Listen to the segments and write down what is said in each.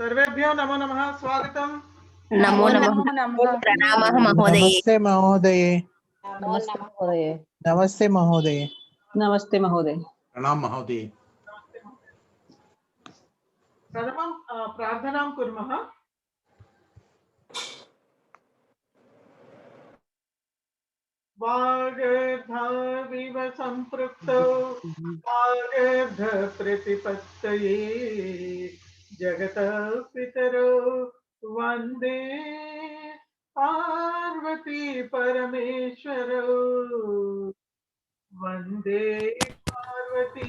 सर्वेभ्यो नमो नमः। स्वागतम। नमो नमः। प्रणामः महोदये। नमस्ते महोदये। नमस्ते महोदय। नमस्ते महोदय। प्रणाम महोदय। प्रथमं प्रार्थनां कुर्मः। वागर्धाविव सम्पृक्तौ वागर्ध प्रतिपत्तये जगतः पितरौ वन्दे पार्वती परमेश्वरौ वन्दे पार्वती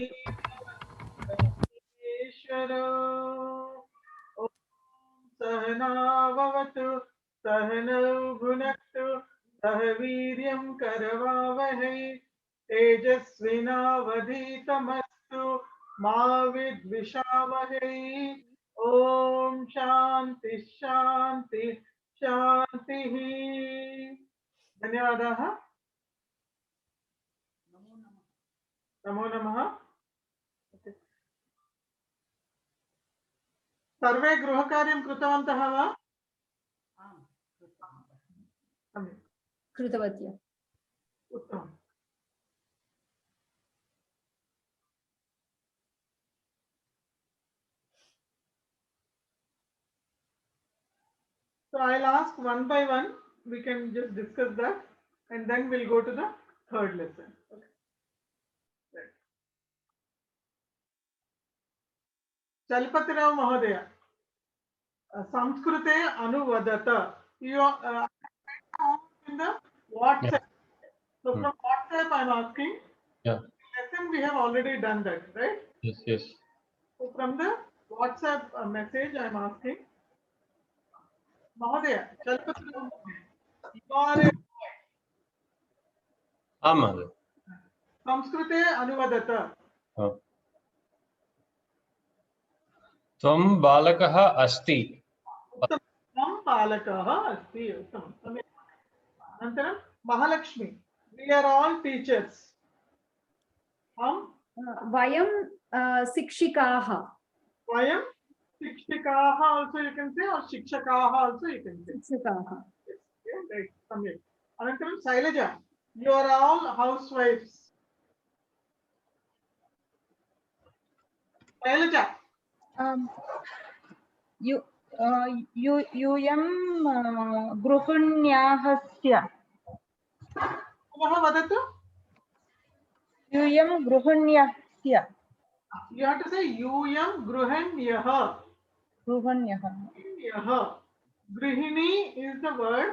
परमेश्वरौ। ॐ सहनाववतु सहनौ भुनक्तु सह वीर्यं करवावहै तेजस्विनावधीतमस्तु मा विद्विषावहै। ओम शांति शांति शांतिः। धन्यवादाः। नमो नमः। सर्वे गृहकार्यं कृतवन्तः वा? कृतवती। उत्तमम्। So I'll ask one by one. We can just discuss that, and then we'll go to the third lesson. Okay. Right. Chalpatirav Mahodaya, Samskrute Anuvadata. You are in the WhatsApp. Yeah. So from WhatsApp, I'm asking. Yeah. Lesson we have already done that, right? Yes, yes. So from the WhatsApp message, I'm asking. Mahodaya, Chalpatirav Mahodaya. Mother. संस्कृते अनुवदत। त्वं बालकः अस्ति। त्वं बालकः अस्ति। उत्तमम्। अनन्तरं Mahalakshmi, we are all teachers. वयं शिक्षिकाः। वयं शिक्षिकाः also you can say, or शिक्षकाः also you can say. शिक्षकाः। Right. सम्यक्। अनन्तरं Selja, you are all housewives. Selja, यूयं गृहिण्यास्य। पुनः वदतु। यूयं गृहिण्यस्य। You have to say यूयं गृहिण्यः। गृहिण्यः। Grihini is the word.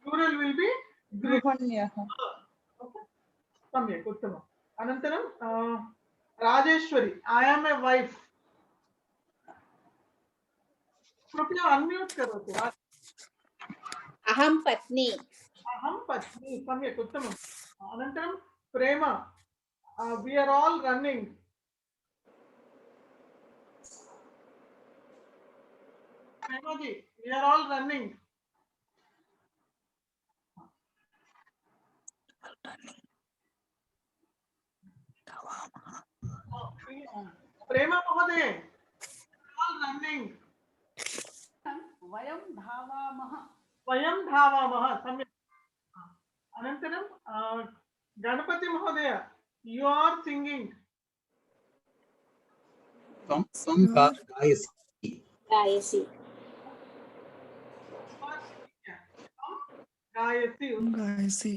Plural will be गृहिण्यः। सम्यक्, उत्तमम्। अनन्तरं Rajeshwari, I am a wife. कृपया अनम्यूट करोतु। अहं पत्नी। अहं पत्नी। सम्यक्, उत्तमम्। अनन्तरं प्रेमा, we are all running. Prema ji, we are all running. प्रेमा महोदय, all running. वयं धावामः। वयं धावामः। सम्यक्। अनन्तरं गणपति महोदय, you are singing. गायसि। गायसि।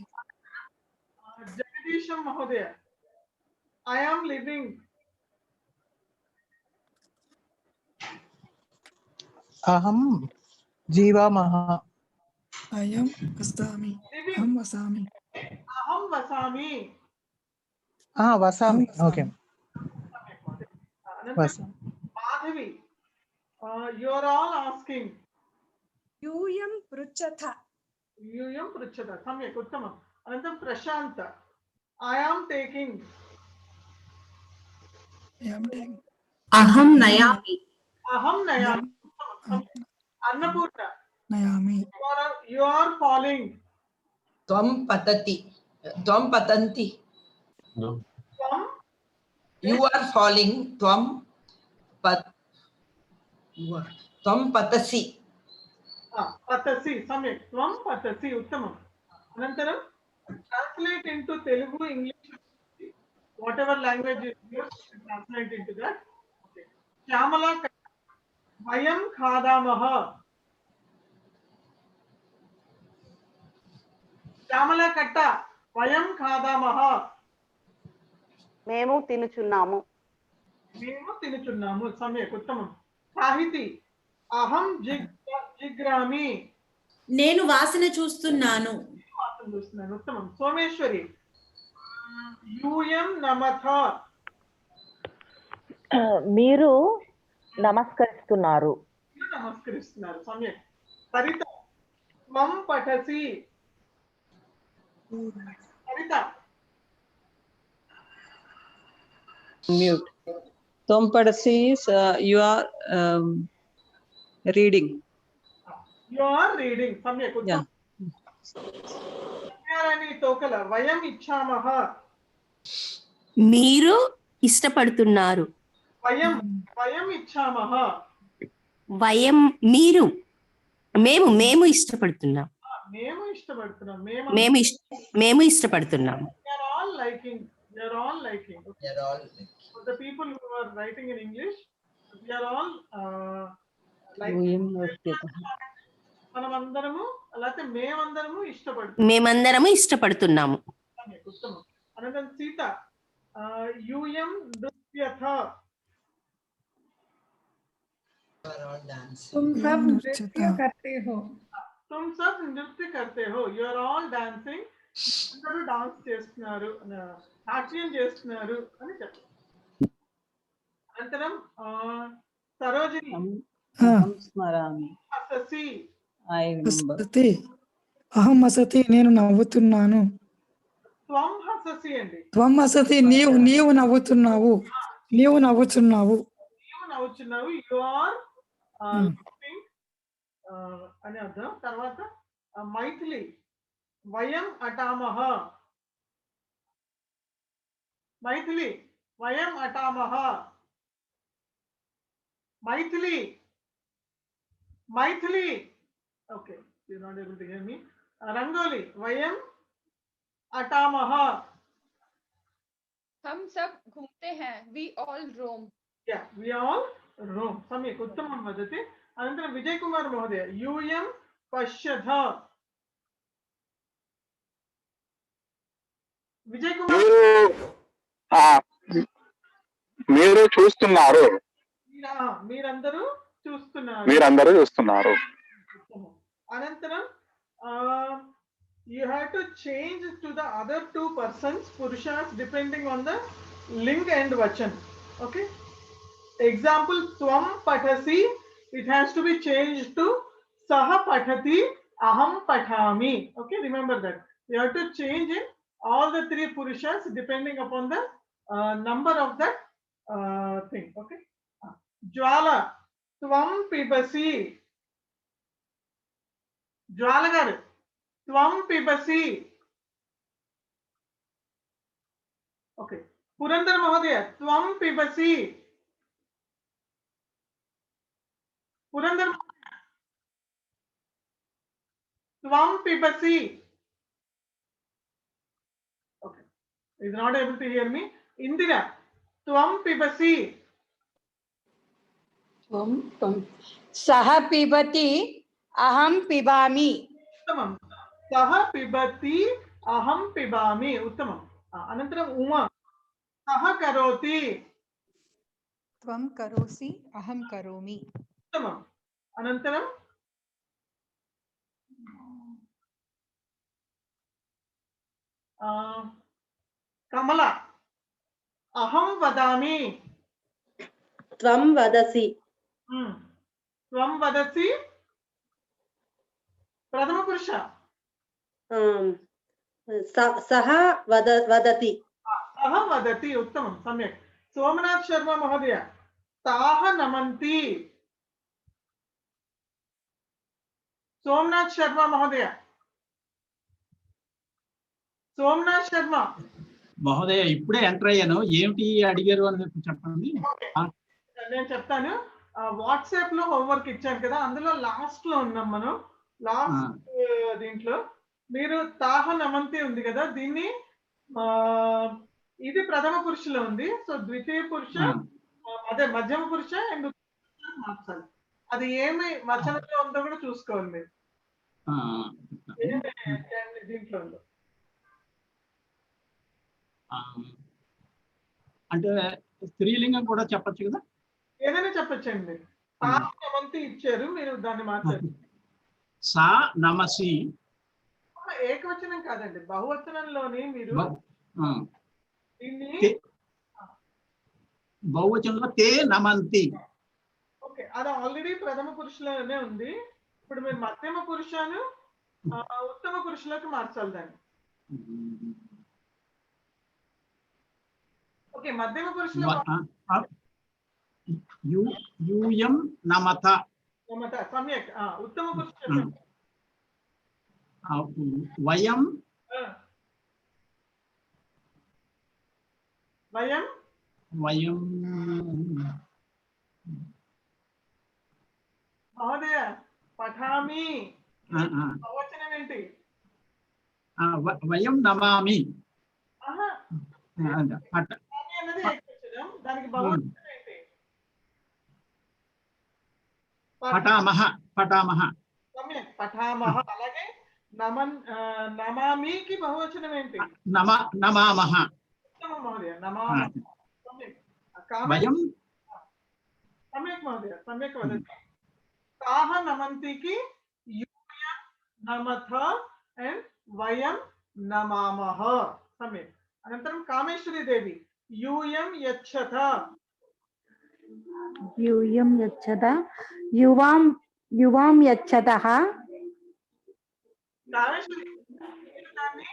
जगदीश महोदय, I am living. अहं जीवामः। अयं वसामि। अहं वसामि। अहं वसामि। वसामि। Okay. Madhavi, you are all asking. यूयं पृच्छथ। यूयं पृच्छथ। सम्यक्, उत्तमम्। अनन्तरं प्रशान्त, I am taking. अहं नयामि। अहं नयामि। अन्नपूर्णा, नयामि। you are falling. त्वं पतति। त्वं पतन्ति। त्वं, you are falling. त्वं त्वं पतसि पतसि सम्यक् त्वं पतसि उत्तमम् अनन्तरं translate into Telugu English whatever language is used translate into that okay Shyamala vayam khadamah Shyamala katta vayam khadamah మేము తినుచున్నాము మేము తినుచున్నాము సమ్యక్ ఉత్తమం సాహితి అహం జిగ్రామి నేను వాసన చూస్తున్నాను వాసన చూస్తున్నాను ఉత్తమం సోమేశ్వరి యూయం నమథ మీరు నమస్కరిస్తున్నారు నమస్కరిస్తున్నారు సమ్యక్ సరిత త్వం పఠసి Saritha Mute. Tvam padasi is you are reading. You are reading. Samyak uttam. Yarani tokala vayam ichhamah. మీరు ఇష్టపడుతున్నారు vayam ichhamah. వయం మీరు మేము ఇష్టపడుతున్నాం మేము ఇష్టపడుతున్నాం మేము ఇష్టపడుతున్నాం We are all liking. We are all liking. We are all liking. For the people who are writing in English, we are all liking. మనమందరము అలాగే మేమందరము ఇష్టపడుతున్నాము ఉత్తమం అనంతరం సీత యూయం నృత్యథ तुम सब नृत्य करते हो तुम सब नृत्य करते हो you are all dancing అందరూ డాన్స్ చేస్తున్నారు నాట్యం చేస్తున్నారు అని చెప్పారు అనంతరం సరోజిని స్మరామి అససి హసతి అహం హసతి నేను నవ్వుతున్నాను త్వం హససి అండి త్వం హసతి నీవు నవ్వుతున్నావు నీవు నవ్వుతున్నావు యు ఆర్ అని అర్థం తర్వాత మైథిలి వయం అటామహ మైథిలి వయం అటామహ Maithili okay you're not able to hear me rangoli vayam atamah हम सब घूमते हैं we all roam yeah we all roam samyak uttamam vadati anantara vijay kumar mohodaya yum pashyadha vijay kumar మీరు చూస్తున్నారు మీరందరూ చూస్తున్నారు Anantaram, you have to change to the other two persons, Purushas, depending on the ling and vachan. Okay. Example, Tvam Pathasi, it has to be changed to Saha Pathati, Aham Pathami. Okay, remember that. You have to change in all the three Purushas depending upon the number of that thing. Okay. Jwala, Tvam Pibasi. జ్వాల గారు త్వం పిబసి okay Purandar మహోదయ త్వం పిబసి పురందర్ త్వం పిబసి okay is not able to hear me Indira త్వం పిబసి త్వం సహ పిబతి అహం పిబామి ఉత్తమం సహ పిబతి అహం పిబామి ఉత్తమం అనంతరం ఉమా సహ కరోతి త్వం కరోసి అహం కరోమి ఉత్తమం అనంతరం కమల అహం వదామి త్వం వదసి త్వం వదసి ప్రథమ పురుష సహ వదతి సహ వదతి ఉత్తమం సమ్యక్ సోమనాథ్ శర్మ మహోదయ తాహ నమంతి సోమనాథ్ శర్మ మహోదయ సోమనాథ్ శర్మ మహోదయ ఇప్పుడే ఎంటర్ అయ్యాను ఏమిటి అడిగారు అని చెప్పండి నేను చెప్తాను వాట్సాప్ లో హోంవర్క్ ఇచ్చాను కదా, అందులో లాస్ట్ లో ఉన్నాం మనం. లాస్ట్ దీంట్లో మీరు తాహ నమంతి ఉంది కదా, దీన్ని ఇది ప్రథమ పురుషులో ఉంది. సో ద్వితీయ పురుష, అదే మధ్యమ పురుష అండ్ మార్చాలి. అది ఏమి వచనంలో ఉందో కూడా చూసుకోవాలి మీరు. దీంట్లో ఉందో అంటే స్త్రీలింగం కూడా చెప్పచ్చు కదా, ఏదైనా చెప్పచ్చండి. తాహ నమంతి ఇచ్చారు, మీరు దాన్ని మార్చారు. సా నమసి ఏకవచనం కాదండి, బహువచనంలోని మీరు దీన్ని బహువచనంలో తే నమంతి. ఓకే, అది ఆల్రెడీ ప్రథమ పురుషులోనే ఉంది. ఇప్పుడు మీరు మధ్యమ పురుషాను ఉత్తమ పురుషులకు మార్చాలి దాన్ని. ఓకే, మధ్యమ పురుషులు యూయం నమత సమ్యక్. ఉత్తమ పురుషులు వయం వయం వయం మహోదయ పఠామి బహువచనం ఏంటి? వయం నమామి అన్నది ఏకవచనం, దానికి బహువచనం ఏంటి? పఠామహ పఠామహ సమ్యక్ పఠామహ. అలాగే నమామికి బహువచనం ఏంటి? నమామహ. ఉత్తమ మహోదయ నమామహ. వయం సమ్యక్ మహోదయ, సమ్యక్ వదతి. తాహ నమంతికి యూయం నమథ అండ్ వయం నమామహ. సమ్యక్. అనంతరం కామేశ్వరి దేవి యూయం యచ్చత. యూయం యచ్చత యువాం యచ్చతః. కామేశ్వరి దాన్ని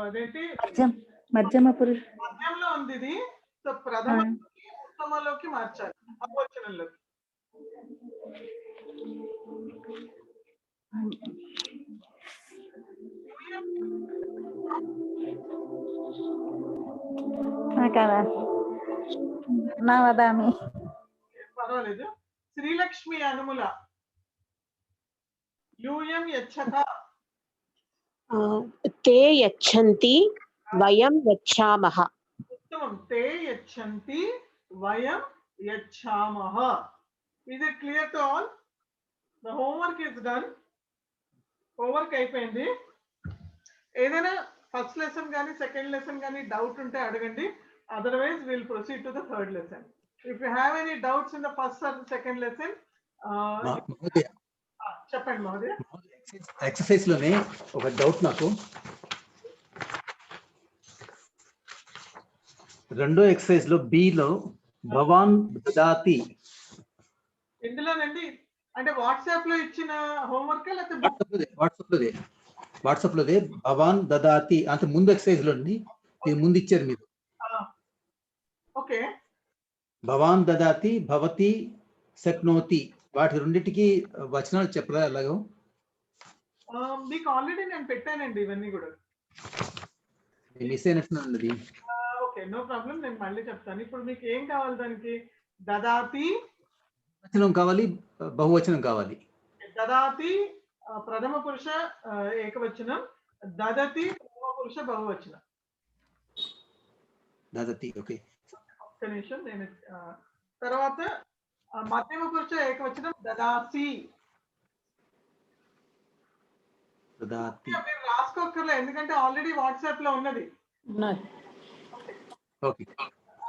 అదేంటి మధ్యమ పురుష మధ్యంలో ఉంది ఇది. సో ప్రథమ ఉత్తమలోకి మార్చాలి, బహువచనంలోకి. వదామి. పర్వాలేదు. శ్రీలక్ష్మి అనుముల యూయం యచ్చత. తే యచ్చంతి వయం యచ్చామః. ఉత్తమం. తే యచ్చంతి వయం యచ్చామః. Is it clear to all? The homework is done. Homework అయిపోయింది. ఏదైనా ఫస్ట్ లెసన్ కానీ సెకండ్ లెసన్ కానీ డౌట్ ఉంటే అడగండి. Otherwise, we'll proceed to the third lesson. If you have any doubts in the first or the second lesson, చెప్పండి మహోదయ. Exercise లోనే ఒక doubt నాకు. రెండో ఎక్సర్సైజ్ లో బి లో భవాన్ దదాతి. ఇందులోనండి అంటే వాట్సాప్ లో ఇచ్చిన హోంవర్క్ లేకపోతే వాట్సాప్ లోదే భవాన్ దదాతి అంత ముందు ఎక్సర్సైజ్ లో ముందు ఇచ్చారు మీరు. ఓకే, భవాన్ దదాతి భవతి శక్నోతి, వాటి రెండింటికి వచనాలు చెప్పరా ఎలాగో? మీకు ఆల్రెడీ నేను పెట్టానండి ఇవన్నీ కూడా. మిస్ అయినట్టున్నది. ఓకే, నో ప్రాబ్లం, నేను మళ్ళీ చెప్తాను. ఇప్పుడు మీకు ఏం కావాలి దానికి? దదాతి వచనం కావాలి, బహువచనం కావాలి. దదాతి ప్రథమ పురుష ఏకవచనం, దదతి ప్రథమ పురుష బహువచనం. దదతి. ఓకే, ఒక్క నిమిషం. నేను తర్వాత మధ్యమ పురుష ఏకవచనం దదాసి. మీరు రాసుకోకర్లే, ఎందుకంటే ఆల్రెడీ వాట్సాప్ లో ఉన్నది. Okay,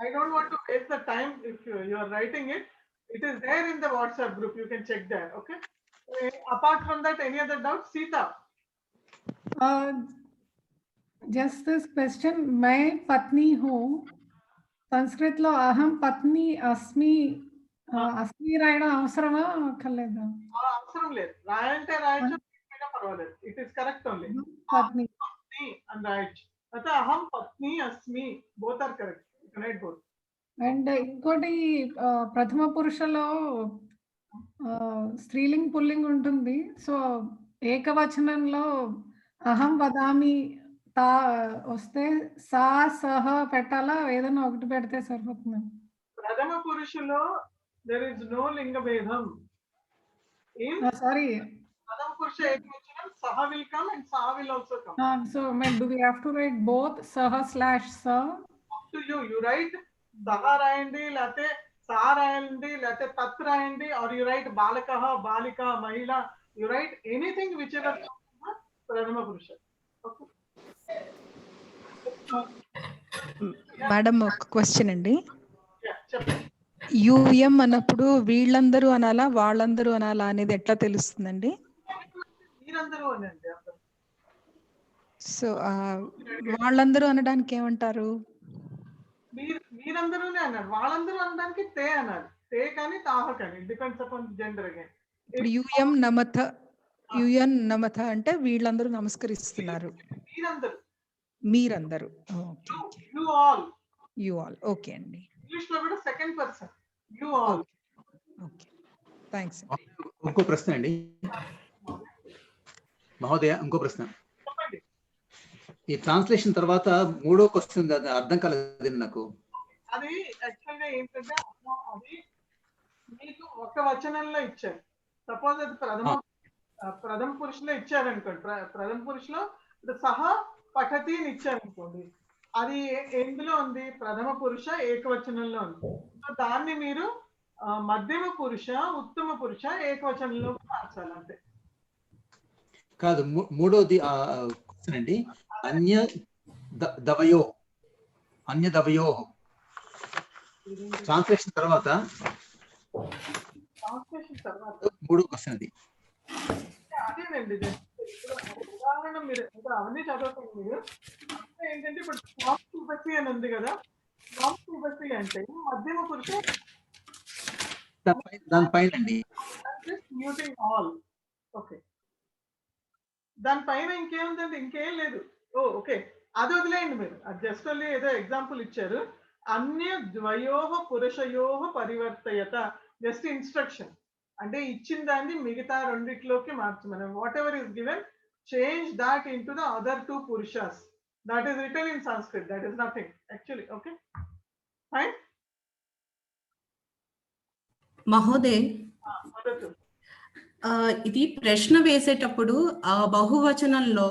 I don't want to waste the time. If you are writing it, it is there in the WhatsApp group. You can check there. Okay. Apart from that, any other doubts? Sita. Just this question. मैं पत्नी हूँ. संस्कृत लो अहम पत्नी अस्मि. अस्मि రాయడం అవసరమా అక్కర్లేదా? అవసరం లేదు. రాయంటే రాయొచ్చు, పర్వాలేదు. It is correct only. Patni and రాయొచ్చు. అంటే అహం పత్ని అస్మి, both are correct. You can write both. And ఇంకోటి ప్రథమ పురుషలో స్త్రీలింగ్ పుల్లింగ్ ఉంటుంది. సో ఏకవచనంలో అహం వదామి తా వస్తే సా సహ పెట్టాలా, ఏదైనా ఒకటి పెడితే సరిపోతుంది? ప్రథమ పురుషులో there is no linga bhedam. In Sorry. Pradam Purusha Ekvachanam, saha will come and saha will also come. So do we have to write both saha / sa? Up to you. You write saha rayandi, late sa rayandi, late tat rayandi, or you write balakaha, balika, mahila. You write anything whichever comes in the Pradama Purusha. Okay. Madam ఒక question అండి. Yeah, చెప్పండి. యుఎం అన్నప్పుడు వీళ్ళందరూ అనాలా వాళ్ళందరూ అనాలా అనేది ఎట్లా తెలుస్తుందండి? మీరందరూ అనండి. సో వాళ్ళందరూ అనడానికి ఏమంటారు? మీరందరూనే అన్నారు. వాళ్ళందరూ అనడానికి తే అన్నారు. తే కానీ తాహ కానీ డిపెండ్స్ అపాన్ జెండర్ అగైన్. ఇప్పుడు యుఎన్ నమథ అంటే వీళ్ళందరూ నమస్కరిస్తున్నారు. మీరందరూ. ఓకే. You all. ఓకే అండి. ఇంగ్లీష్ లో కూడా second person you all. Okay, thanks. ఇంకో ప్రశ్న అండి మహోదయ, ఇంకో ప్రశ్న. చెప్పండి. ఈ ట్రాన్స్లేషన్ తర్వాత మూడో క్వశ్చన్ అర్థం కాలేదు నాకు. అది యాక్చువల్గా ఏంటంటే అది మీకు ఒక వచనంలో ఇచ్చారు. సపోజ్ అది ప్రథమ పురుషులో ఇచ్చారనుకోండి. ప్రథమ పురుషులో సహా పఠతి అని ఇచ్చారనుకోండి. అది ఎందులో ఉంది? ప్రథమ పురుష ఏకవచనంలో ఉంది. సో దాన్ని మీరు మధ్యమ పురుష ఉత్తమ పురుష ఏకవచనంలో మార్చాలి అంతే. కాదు, మూడోది క్వశ్చన్ అండి. అన్య దవయో ట్రాన్స్లేషన్ తర్వాత మూడో క్వశ్చన్ అది. అదేనండి. ఉదాహరణ మీరు అవన్నీ చదవకండి. మీరు ఏంటంటే ఇప్పుడు స్వామి సుబసి అని ఉంది కదా. స్వామి సుబసి అంటే మధ్యమ పురుష దానిపైన అండి. Muting all. ఓకే, దానిపైన ఇంకేముందండి? ఇంకేం లేదు. ఓకే, అది వదిలేయండి మీరు. అది జస్ట్ ఓన్లీ ఏదో ఎగ్జాంపుల్ ఇచ్చారు. అన్య ద్వయోహ పురుషయోహ పరివర్తయత, జస్ట్ ఇన్స్ట్రక్షన్. అంటే ఇచ్చిన దాన్ని మిగతా రెండిట్లోకి మార్చమని. Whatever is given, change that into the other two పురుషాస్. That is written in Sanskrit. That is nothing actually. Okay, fine. మహోదయ్, ఇది ప్రశ్న వేసేటప్పుడు బహువచనంలో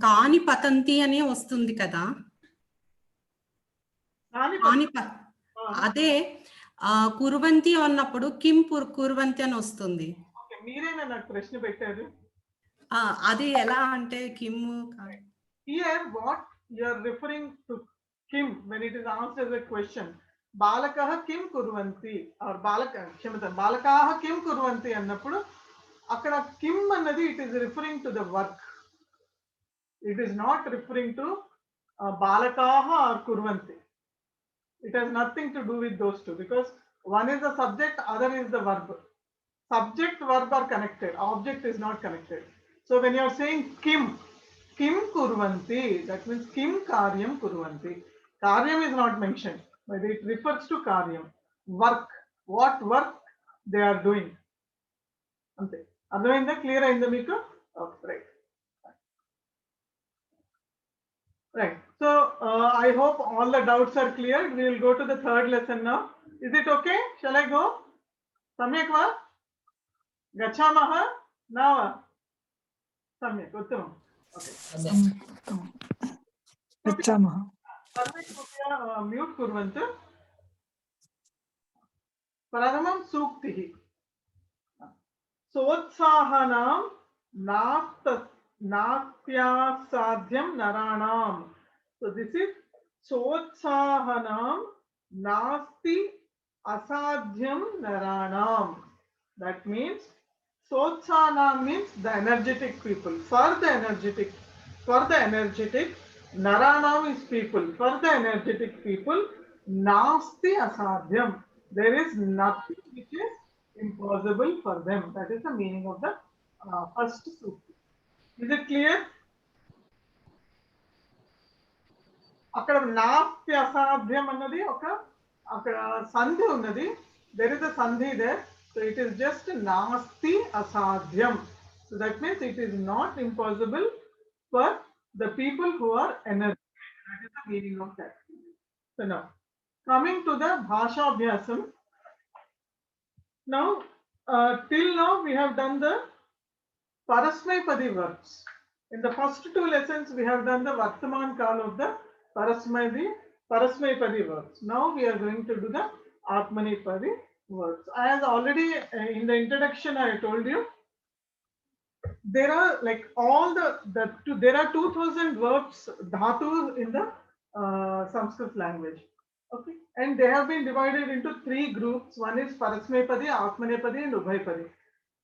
కాని పతంతి అనే వస్తుంది కదా. అదే కుర్వంతి అన్నప్పుడు కిం కుర్వంతి అని వస్తుంది. మీరేనా నాకు ప్రశ్న పెట్టారు? అది ఎలా అంటే Kim. Here what you are referring to kim when it is asked as a question. బాలకః కిం కుర్వంతి ఆర్ బాలకాః కిం కుర్వంతి అన్నప్పుడు అక్కడ కిమ్ అన్నది it is referring to the work. It is not referring to బాలకాః ఆర్ కుర్వంతి. It has nothing to do with those two because one is the subject, other is the verb. Subject verb are connected, object is not connected. So when you are saying kim kurvanti, that means kim karyam kurvanti. Karyam is not mentioned, but it refers to karyam, work. What work they are doing. Ante advainda clear ayinda meeku? Okay, right. Right. So I hope all the doubts are cleared. We will go to the third lesson now. Is it okay? Shall I go? Samyak va? Gachamah? Now? Samyak. Uttamam. Okay. Gachamah. Mute kurvantu. Pradhamam suktihi. Sotsahanam naktyasadhyam naranam. So this is sotsahanam nasti asadhyam naranam. That means sotsahanam means the energetic people. For the energetic, naranam is people. For the energetic people, nasti asadhyam. There is nothing which is impossible for them. That is the meaning of the first sukti. Is it clear? అక్కడ నాస్తి అసాధ్యం అన్నది అక్కడ సంధి ఉన్నది. There is a sandhi there. So it is just nasti asadhyam. So that means it is not impossible for the people who are energetic. That is the meaning of that. So now coming to the bhasha abhyasam. Now, till now we have done the Parasmaipadi verbs. In the first two lessons, we have done the Vartaman Kal of the Parasmaipadi verbs. Now we are going to do the Atmanepadi verbs. As already in the introduction I told you, there are like all there are 2000 verbs, dhatu in the Sanskrit language. Okay, and they have been divided into three groups. One is Parasmaipadi, Atmanepadi, and Ubhayapadi.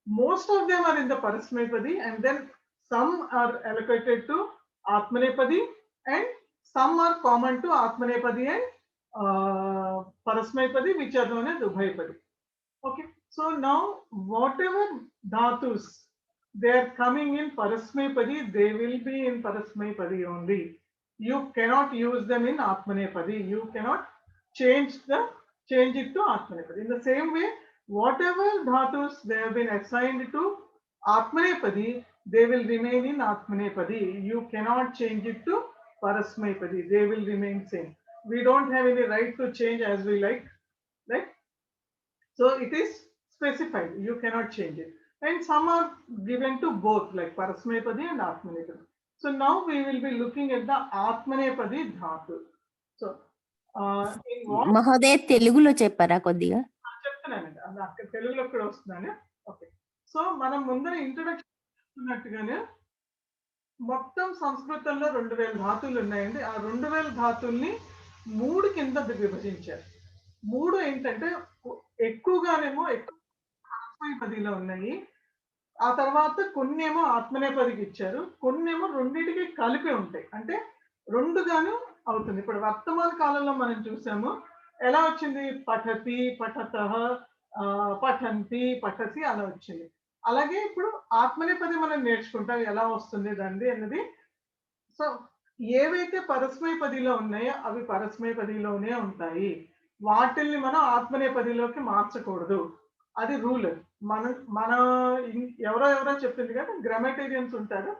Most of them are in the Parasmaipadi, and then some are allocated to Atmanepadi, and some are common to Atmanepadi and Parasmaipadi, which are known as Ubhayapadi. Okay, so now whatever dhatus they are coming in Parasmaipadi, they will be in Parasmaipadi only. You cannot use them in Atmanepadi. You cannot change it to Atmanepadi. In the same way, whatever dhatus they have been assigned to Atmanepadi, they will remain in Atmanepadi. You cannot change it to Parasmaipadi. They will remain same. We don't have any right to change as we like, right? So it is specified. You cannot change it. And some are given to both, like Parasmaipadi and Atmanepadi. So now we will be looking at the Atmanepadi dhatu. So in what? మహోదయ తెలుగులో చెప్పారా కొద్దిగా? చెప్తున్నానండి, అది అక్కడ తెలుగులో కూడా వస్తున్నాను. Okay, so మనం ముందర ఇంట్రొడక్షన్ చెప్తున్నట్టుగానే మొత్తం సంస్కృతంలో 2000 ధాతువులు ఉన్నాయండి. ఆ 2000 ధాతుల్ని 3 కింద విభజించారు. 3 ఏంటంటే ఎక్కువగానేమో పదిలో ఉన్నాయి, ఆ తర్వాత కొన్నేమో ఆత్మనేపదికి ఇచ్చారు, కొన్నేమో రెండింటికి కలిపి ఉంటాయి, అంటే రెండుగాను అవుతుంది. ఇప్పుడు వర్తమాన కాలంలో మనం చూసాము ఎలా వచ్చింది, పఠతి, పఠతః, పఠంతి, పఠసి అలా వచ్చింది. అలాగే ఇప్పుడు ఆత్మనేపది మనం నేర్చుకుంటాం ఎలా వస్తుంది దాన్ని అన్నది. సో ఏవైతే పరస్మైపదిలో ఉన్నాయో అవి పరస్మైపదిలోనే ఉంటాయి, వాటిల్ని మనం ఆత్మనేపదిలోకి మార్చకూడదు. అది రూల్. మన ఎవరో చెప్పింది కదా, గ్రామటేరియన్స్ ఉంటారు,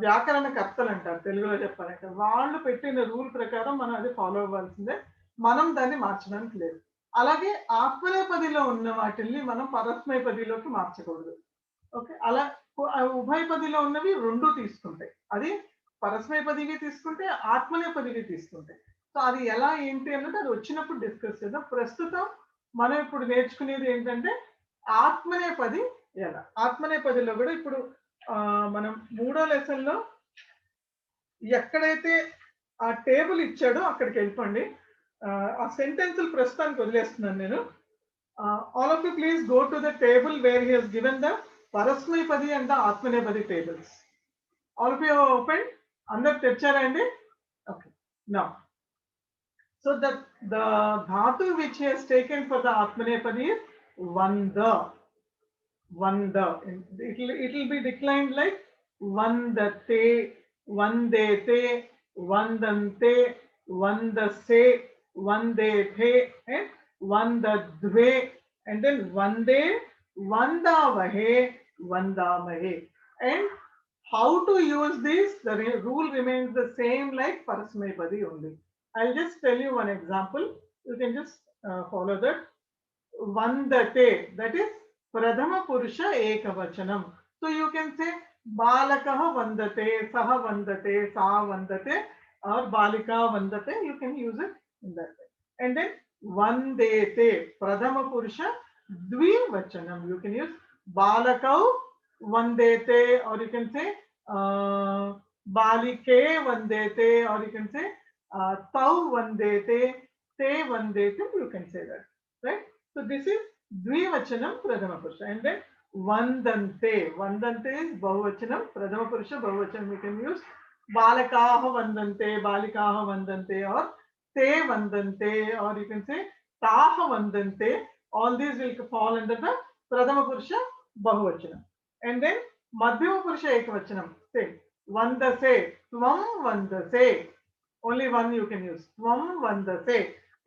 వ్యాకరణకర్తలు అంటారు తెలుగులో చెప్పాలంటే, వాళ్ళు పెట్టిన రూల్ ప్రకారం మనం అది ఫాలో అవ్వాల్సిందే, మనం దాన్ని మార్చడానికి లేదు. అలాగే ఆత్మనేపదిలో ఉన్న వాటిల్ని మనం పరస్మైపదిలోకి మార్చకూడదు. ఓకే, అలా ఉభయపదిలో ఉన్నవి రెండు తీసుకుంటాయి, అది పరస్మైపదివి తీసుకుంటే ఆత్మనేపదివి తీసుకుంటాయి. సో అది ఎలా ఏంటి అన్నది అది వచ్చినప్పుడు డిస్కస్ చేద్దాం. ప్రస్తుతం మనం ఇప్పుడు నేర్చుకునేది ఏంటంటే ఆత్మనేపది ఎలా. ఆత్మనేపదిలో కూడా ఇప్పుడు మనం 3వ లెసన్ లో ఎక్కడైతే ఆ టేబుల్ ఇచ్చాడో అక్కడికి వెళ్ళిపోండి. ఆ సెంటెన్సులు ప్రస్తుతానికి వదిలేస్తున్నాను నేను. All of you please go to the table where he has given the పరస్మైపది అండ్ ద ఆత్మనేపది tables. All of you open, అందరు తెచ్చారా అండి? Okay, now so the dhatu which he has taken for the Atmanepadi is Vanda. It will be declined like Vandate, Vandete, Vandante, Vandase, Vandethe, and Vandadve, and then Vande, Vandavahe, Vandamahe. And how to use this, the rule remains the same like Parasmaipadi only. I'll just tell you one example. You can just follow that. Vandate, that is Pradhama Purusha Ekavachanam. So you can say Balakaha Vandate, Saha Vandate, Sa Vandate, or Balika Vandate. You can use it in that way. And then Vandete, Pradhama Purusha Dvivachanam. You can use Balakau Vandete, or you can say Balike Vandete, or you can say Tau Vandete, Te Vandete, you can say that, right? So this is Dvivachanam Pradhama Purusha. And then Vandante. Vandante is Bahuvachanam, Pradhama Purusha Bahuvachanam. You can use Balakaha Vandante, Balikaha Vandante, or Te Vandante, or you can say Taha Vandante. All these will fall under the Pradhama Purusha Bahuvachanam. And then Madhyama Purusha Ekavachanam. Say Vandase, Tvam Vandase. Only one you can use. Tvam Vandase.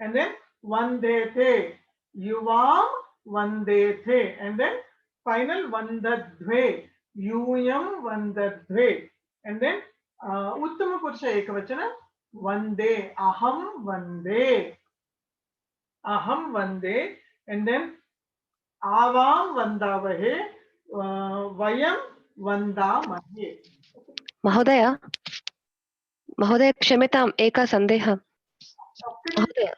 And then Vandete. Yuvam Vandete. And then final Vandadve. Yuyam Vandadve. And then Uttama Purusha Ekavachana. Vande. Aham Vande. Aham Vande. And then आवाम वंदामहे, वयम वंदामहे. महोदय महोदय क्षम्यताम् एकः सन्देहः महोदय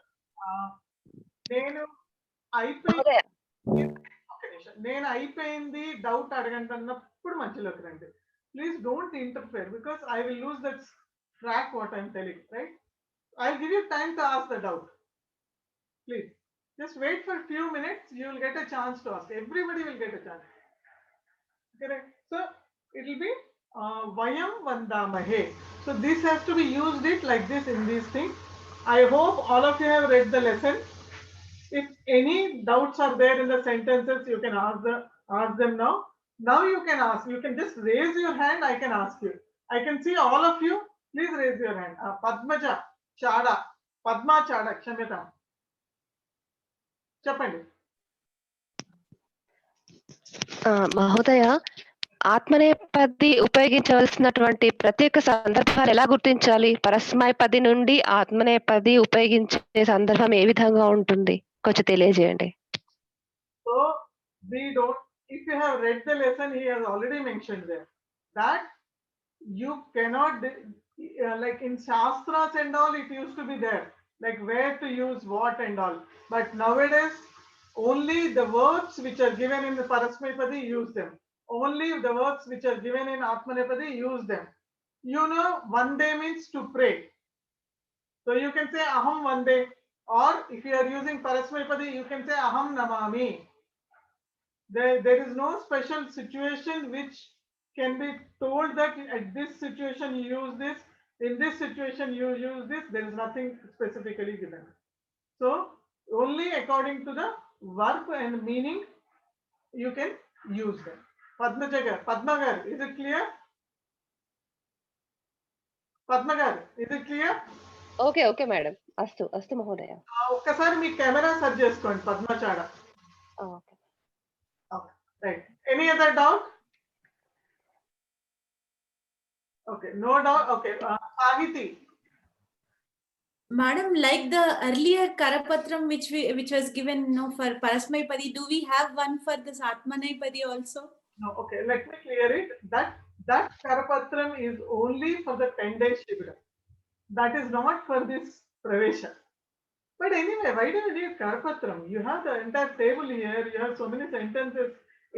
నేను అయిపోయింది నేను అయిపోయింది డౌట్ అడగండి అన్నప్పుడు మధ్యలోకి రండి. Please don't interfere because I will lose that track what I'm telling, right? I give you time to ask the doubt. Please just wait for a few minutes, you will get a chance to ask. Everybody will get a chance. Correct? So it will be vayam vandamahe. So this has to be used it like this in these things. I hope all of you have read the lesson. If any doubts are there in the sentences, you can ask them now. Now you can ask. You can just raise your hand. I can ask you. I can see all of you. Please raise your hand. Padma Chada, Kshamyata. చెప్పండి. మహోదయ ఆత్మనేపది ఉపయోగించవలసినటువంటి ప్రత్యేక సందర్భాలు ఎలా గుర్తించాలి? పరస్మైపది నుండి ఆత్మనేపది ఉపయోగించే సందర్భం ఏ విధంగా ఉంటుంది కొంచెం తెలియజేయండి. So we don't, if you have read the lesson, he has already mentioned there that you cannot like in shastras and all, it used to be there like where to use what and all, but nowadays only the verbs which are given in the parasmaipadi use them. Only the verbs which are given in atmanepadi use them. You know, vande means to pray, so you can say aham vande, or if you are using parasmaipadi you can say aham namami. There is no special situation which can be told that at this situation you use this, in this situation you use this. There is nothing specifically given. So only according to the verb and meaning you can use them. Padma gar, is it clear? Padma gar, is it clear? Okay madam. అస్తు మహోదయ. ఒక్కసారి మీ camera set చేసుకోండి Padma Chada. Okay right. Any other doubt? Okay, no doubt. Okay, Sahiti. Madam, like the earlier Karapatram which was given for Parasmaipadi, do we have one for this Atmanaipadi also? No, okay, let me clear it. That Karapatram is only for the 10 days Shivra. That is not for this Pravesha. But anyway, why do you need Karapatram? You have the entire table here, you have so many sentences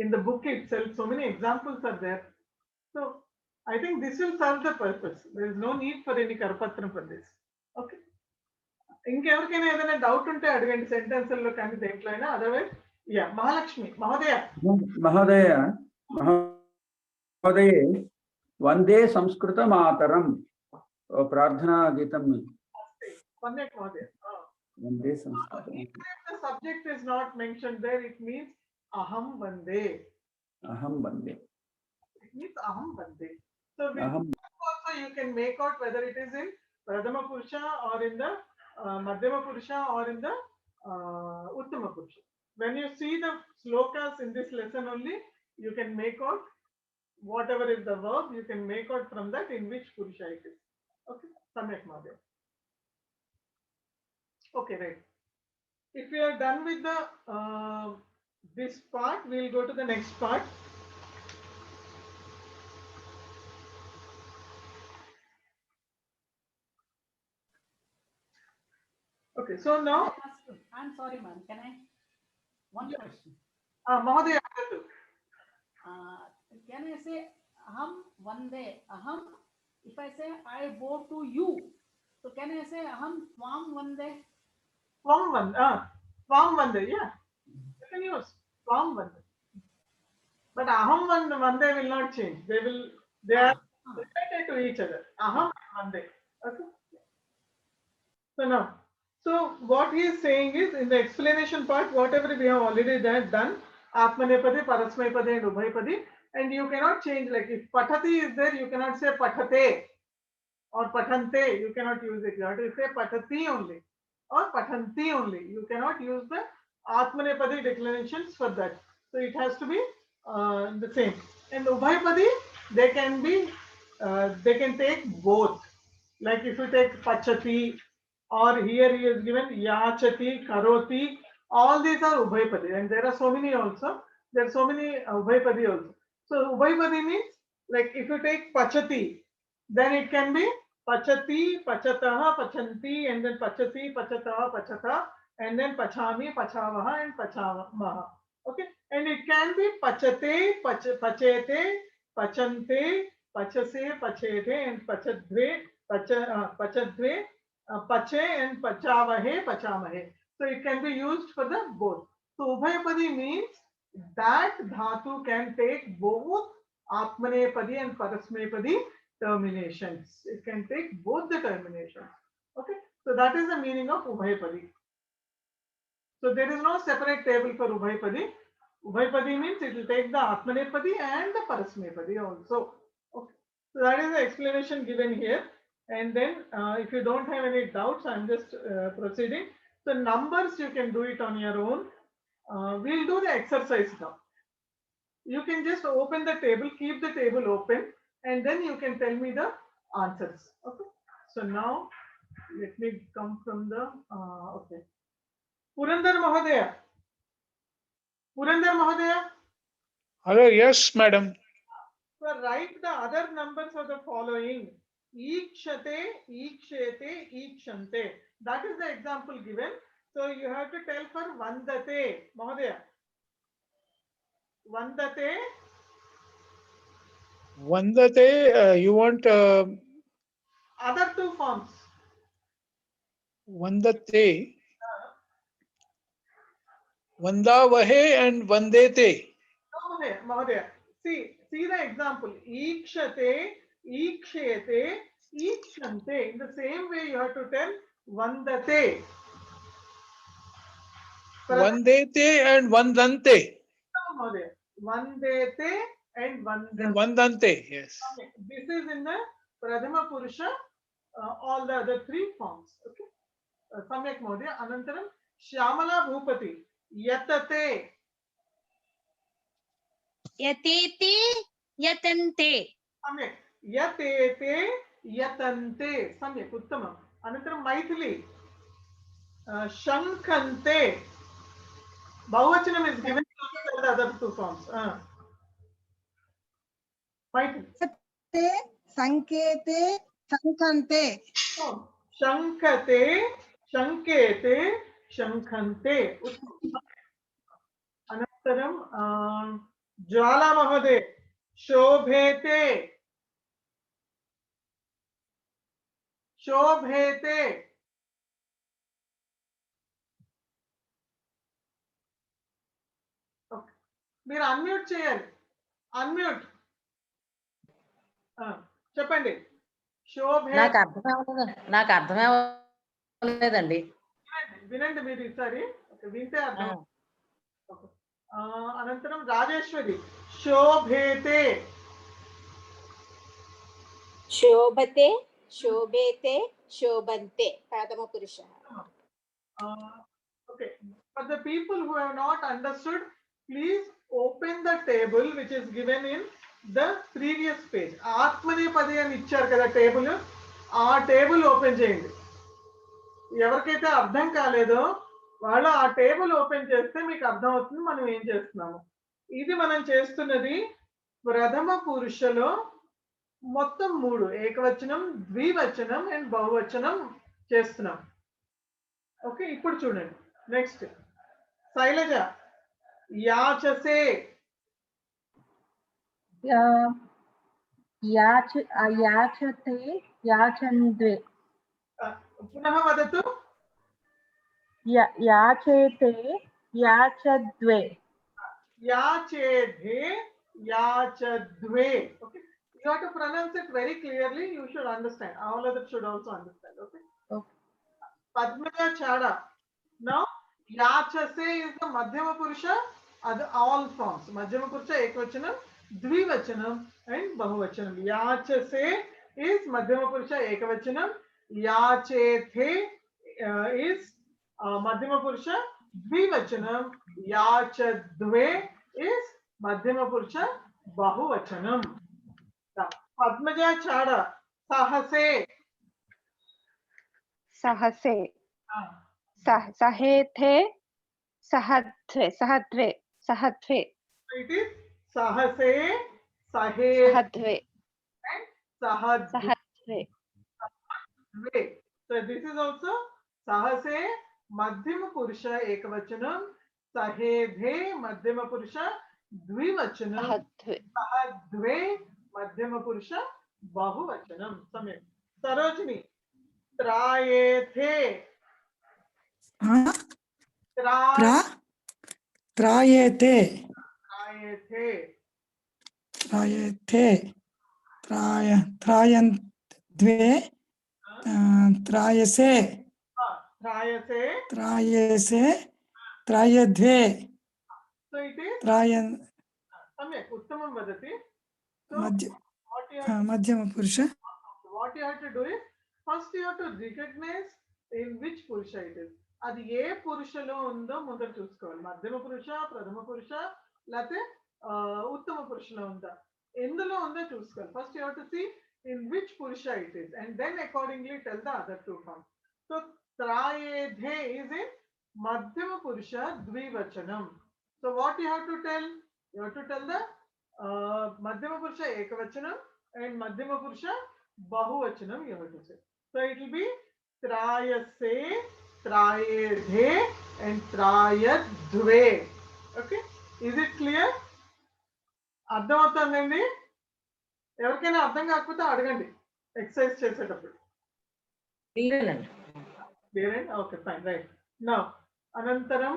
in the book itself, so many examples are there. So I think this will serve the purpose. There is no need for any Karapatram for this. Okay. ఇంకెవరికైనా ఏదైనా doubt ఉంటే అడగండి sentence లో కానీ దేంట్లో అయినా. Otherwise yeah Mahalakshmi మహోదయే వందే సంస్కృత మాతరం ప్రార్థనా గీతం. వందే సంస్కృత. The subject is not mentioned there, it means aham vande. అహం వందే. It means aham vande. So also you can make out whether it is in Pradhama Purusha or in the Madhyama Purusha or in the Uttama Purusha. When you see the slokas in this lesson only, you can make out whatever is the verb, you can make out from that in which Purusha it is. Okay, Samyak Madhya. Okay, right. If we are done with the this part, we will go to the next part. Okay, so now I'm sorry, ma'am. Can I? One question. Mahodaya, can I say aham vande? Aham. If I say I bow to you, so can I say aham tvam vande? Tvam vande, yeah. You can use tvam vande. But aham vande will not change. They are related to each other. Aham vande. Okay. So now. So what he is saying is, in the explanation part, whatever we have already done, Atmanepadi, Parasmaipadi and Ubhaipadi, and you cannot change, like if Pathati is there, you cannot say Pathate or Pathante, you cannot use it. You have to say Pathati only or Pathanti only. You cannot use the Atmanepadi declinations for that. So it has to be the same. And Ubhaipadi, they can take both. Like if you take Pachati, or here he is given Yachati, Karoti, All these are Ubhayapadi, and there are so many also. There are so many Ubhayapadi also. So Ubhayapadi means, like if you take Pachati, then it can be Pachati, Pachataha, Pachanti, and then Pachati, Pachataha, Pachata, and then Pachami, Pachavaha, and Pachamaha. Okay, and it can be Pachate, Pachete, Pachante, Pachase, Pachete, and Pachadve, Pachadve, Pache, and Pachavahe, Pachamahe. So it can be used for the both. So Ubhayapadi means that dhatu can take both Atmanepadi and Parasmepadi terminations. It can take both the terminations. Okay, so that is the meaning of Ubhayapadi. So there is no separate table for Ubhayapadi. Ubhayapadi means it will take the Atmanepadi and the Parasmepadi also. Okay, so that is the explanation given here. And then if you don't have any doubts, I'm just proceeding. So numbers, you can do it on your own. We'll do the exercise now. You can just open the table, keep the table open, and then you can tell me the answers. Okay. So now let me come from the okay. Purandar Mahodaya. Purandar Mahodaya. Hello, yes, madam. So write the other numbers of the following. Ikshate, Ikshete, Ikshante. That is the example given. So you have to tell for Vandate. Mahodaya. Vandate. Vandate, you want Other two forms. Vandate, Vandavahe and Vandete. Mahodaya. See the example. Ikshate, Ikshete, Ikshante. In the same way, you have to tell Vandate. Vandete and Vandante. Mahodaya. Vandete and Vandante. Vandante, yes. Okay. This is in the Pradhama Purusha, all the other three forms. Okay. Samyak Mahodaya. Anantaram, Shyamala Bhupati. Yatate. Yatete, Yatante. Samyak. Yatete, Yatante. Samyak. Uttamam. Anantaram, Maithili. Shankante. Bahuvachanam is given to the other two forms. Maithili. Sankete, Sankante. Oh. Shankate, Shankete, Shankante. Anantaram, Jwala Mahode. Shobhete. Shobhete. Okay. మీరు unmute చేయాలి. Unmute. చెప్పండి. శోభే. నాకు అర్థమే అవ్వలేదండి. వినండి మీరు ఈసారి. వింటే అర్థం. అనంతరం రాజేశ్వరి. శోభేతే. శోభతే, శోభేతే, శోభంతే. ప్రథమ పురుష. Okay. For the people who have not understood, please open the table which is given in the previous page. Atmanepadi అని ఇచ్చారు కదా టేబుల్. ఆ టేబుల్ ఓపెన్ చేయండి. ఎవరికైతే అర్థం కాలేదో వాళ్ళు ఆ టేబుల్ ఓపెన్ చేస్తే మీకు అర్థం అవుతుంది మనం ఏం చేస్తున్నాము. ఇది మనం చేస్తున్నది ప్రథమ పురుషలో మొత్తం 3 ఏకవచనం, ద్వివచనం అండ్ బహువచనం చేస్తున్నాం. ఓకే, ఇప్పుడు చూడండి. నెక్స్ట్ శైలజ. యాచసే. యాచతే, యాచంద్వే. పునః వదతు. యాచేతే, యాచద్వే. యాచేధే, యాచద్వే. Okay, you have to pronounce it very clearly. You should understand. All others should also understand. Okay. Padmaja Chada. Now yachase is the madhyama purusha. Other all forms. Madhyama purusha ekvachanam, dvivachanam and bahuvachanam. Yachase is madhyama purusha ekavachanam. Yachethe is madhyama purusha dvivachanam. Yachadve is madhyama purusha bahuvachanam. Padmaja Chada. Sahase. Sahase. Sahethe, Sahadve, sahadve, sahadve. It is sahase, sahe, Sahadve, and sahadve. sahadve. So this is also sahase madhyama purusha ekavachanam, sahedhe madhyama purusha dvivachanam, sahadve madhyama purusha bahuvachanam. Samyak. Sarojini, trayethe. त्रायेते Trayethe. त्रायेते त्रायन् द्वे त्रायसे Trayase. त्रायसे त्रायद्वे So it is त्रायन् Samyak. Uttamam vadati. So Madhya what you have मध्यमपुरुष what you have to do is first you have to recognize in which purusha it is. అది ఏ పురుషలో ఉందో ముందర చూసుకోవాలి. మధ్యమ పురుష, ప్రథమ పురుష, లేకపోతే ఉత్తమ పురుషలో ఉందా, ఎందులో ఉందో చూసుకోవాలి. First you have to see in which పురుష it is and then accordingly tell the other two forms. So త్రాయేధే ఈజ్ ఇన్ మధ్యమ పురుష ద్వివచనం. So what you have to tell? You have to tell the మధ్యమ పురుష ఏకవచనం and madhyama purusha bahuvachanam you have to say. So it will be trayase, trayedhe and trayadve. Okay, is it clear? అర్థం అవుతుందండి? ఎవరికైనా అర్థం కాకపోతే అడగండి exercise చేసేటప్పుడు. Clear? Okay, fine, right. Now అనంతరం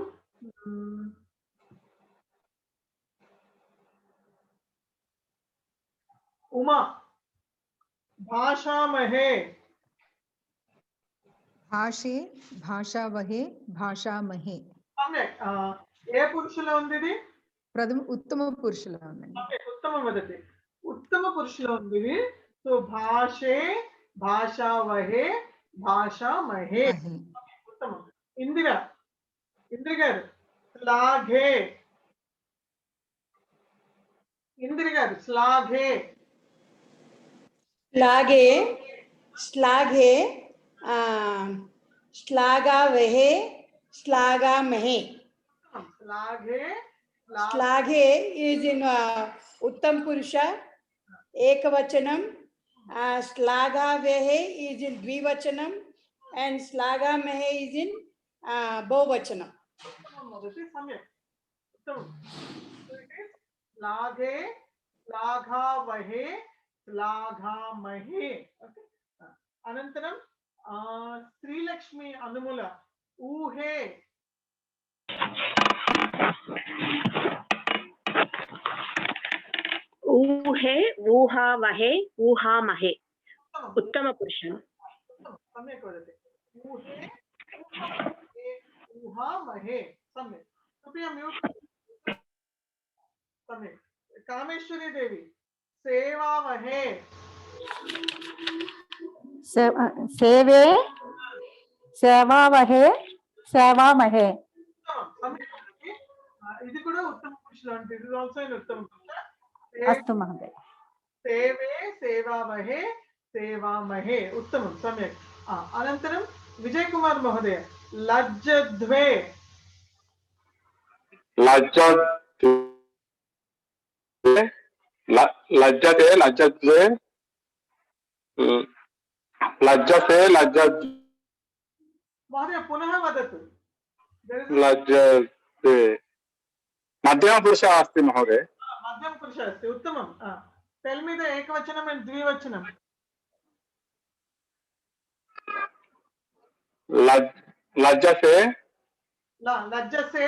उमा भाषामहे. భాషే భాషావహే భాషామహే. सम्यक्. ఏ పురుషులో ఉంది ఇది? ఉత్తమ పురుషులో ఉందండి. ఉత్తమ మొదటి ఉత్తమ పురుషులో ఉంది ఇది. సో భాషే భాషావహే భాషామహే. ఉత్తమం. ఇందిర గారు శ్లాఘే. ఇందిర గారు శ్లాఘే. श्लाघे श्लाघे श्लाघावहे श्लाघामहे. श्लाघे श्लाघे is in उत्तम पुरुष ekavachanam, श्लाघावहे is in dvivachanam and श्लाघामहे is in बहुवचनam. सम्यक्. उत्तमं. श्लाघे श्लाघावहे श्लाघामहे. अनन्तरं श्रीलक्ष्मी अनुमुल ऊहे. ऊहे ऊहावहे ऊहामहे. उत्तम पुरुष. सम्यक् वदति. ऊहे ऊहामहे. सम्यक्. कृपया म्यूट्. सम्यक्. कामेश्वरी देवी सेवावहे. सेवे सेवावहे सेवामहे. ఇది కూడా ఉత్తమ పురుషులు అంటే ఇది ఆల్సో ఇన్ ఉత్తమ పురుష. अस्तु महोदय. సేవే సేవావహే సేవామహే. ఉత్తమం. సమ్యక్. అనంతరం విజయ్ కుమార్ మహోదయ లజ్జద్వే. लज्जते लज्जद्वे लज्जसे लज्जद्वे. महोदय पुनः वदतु. लज्जते मध्यमपुरुषः अस्ति महोदय. मध्यमपुरुषः अस्ति. उत्तमं. टेल मी द एकवचनम् एंड द्विवचनम्. लज्जसे लज्जसे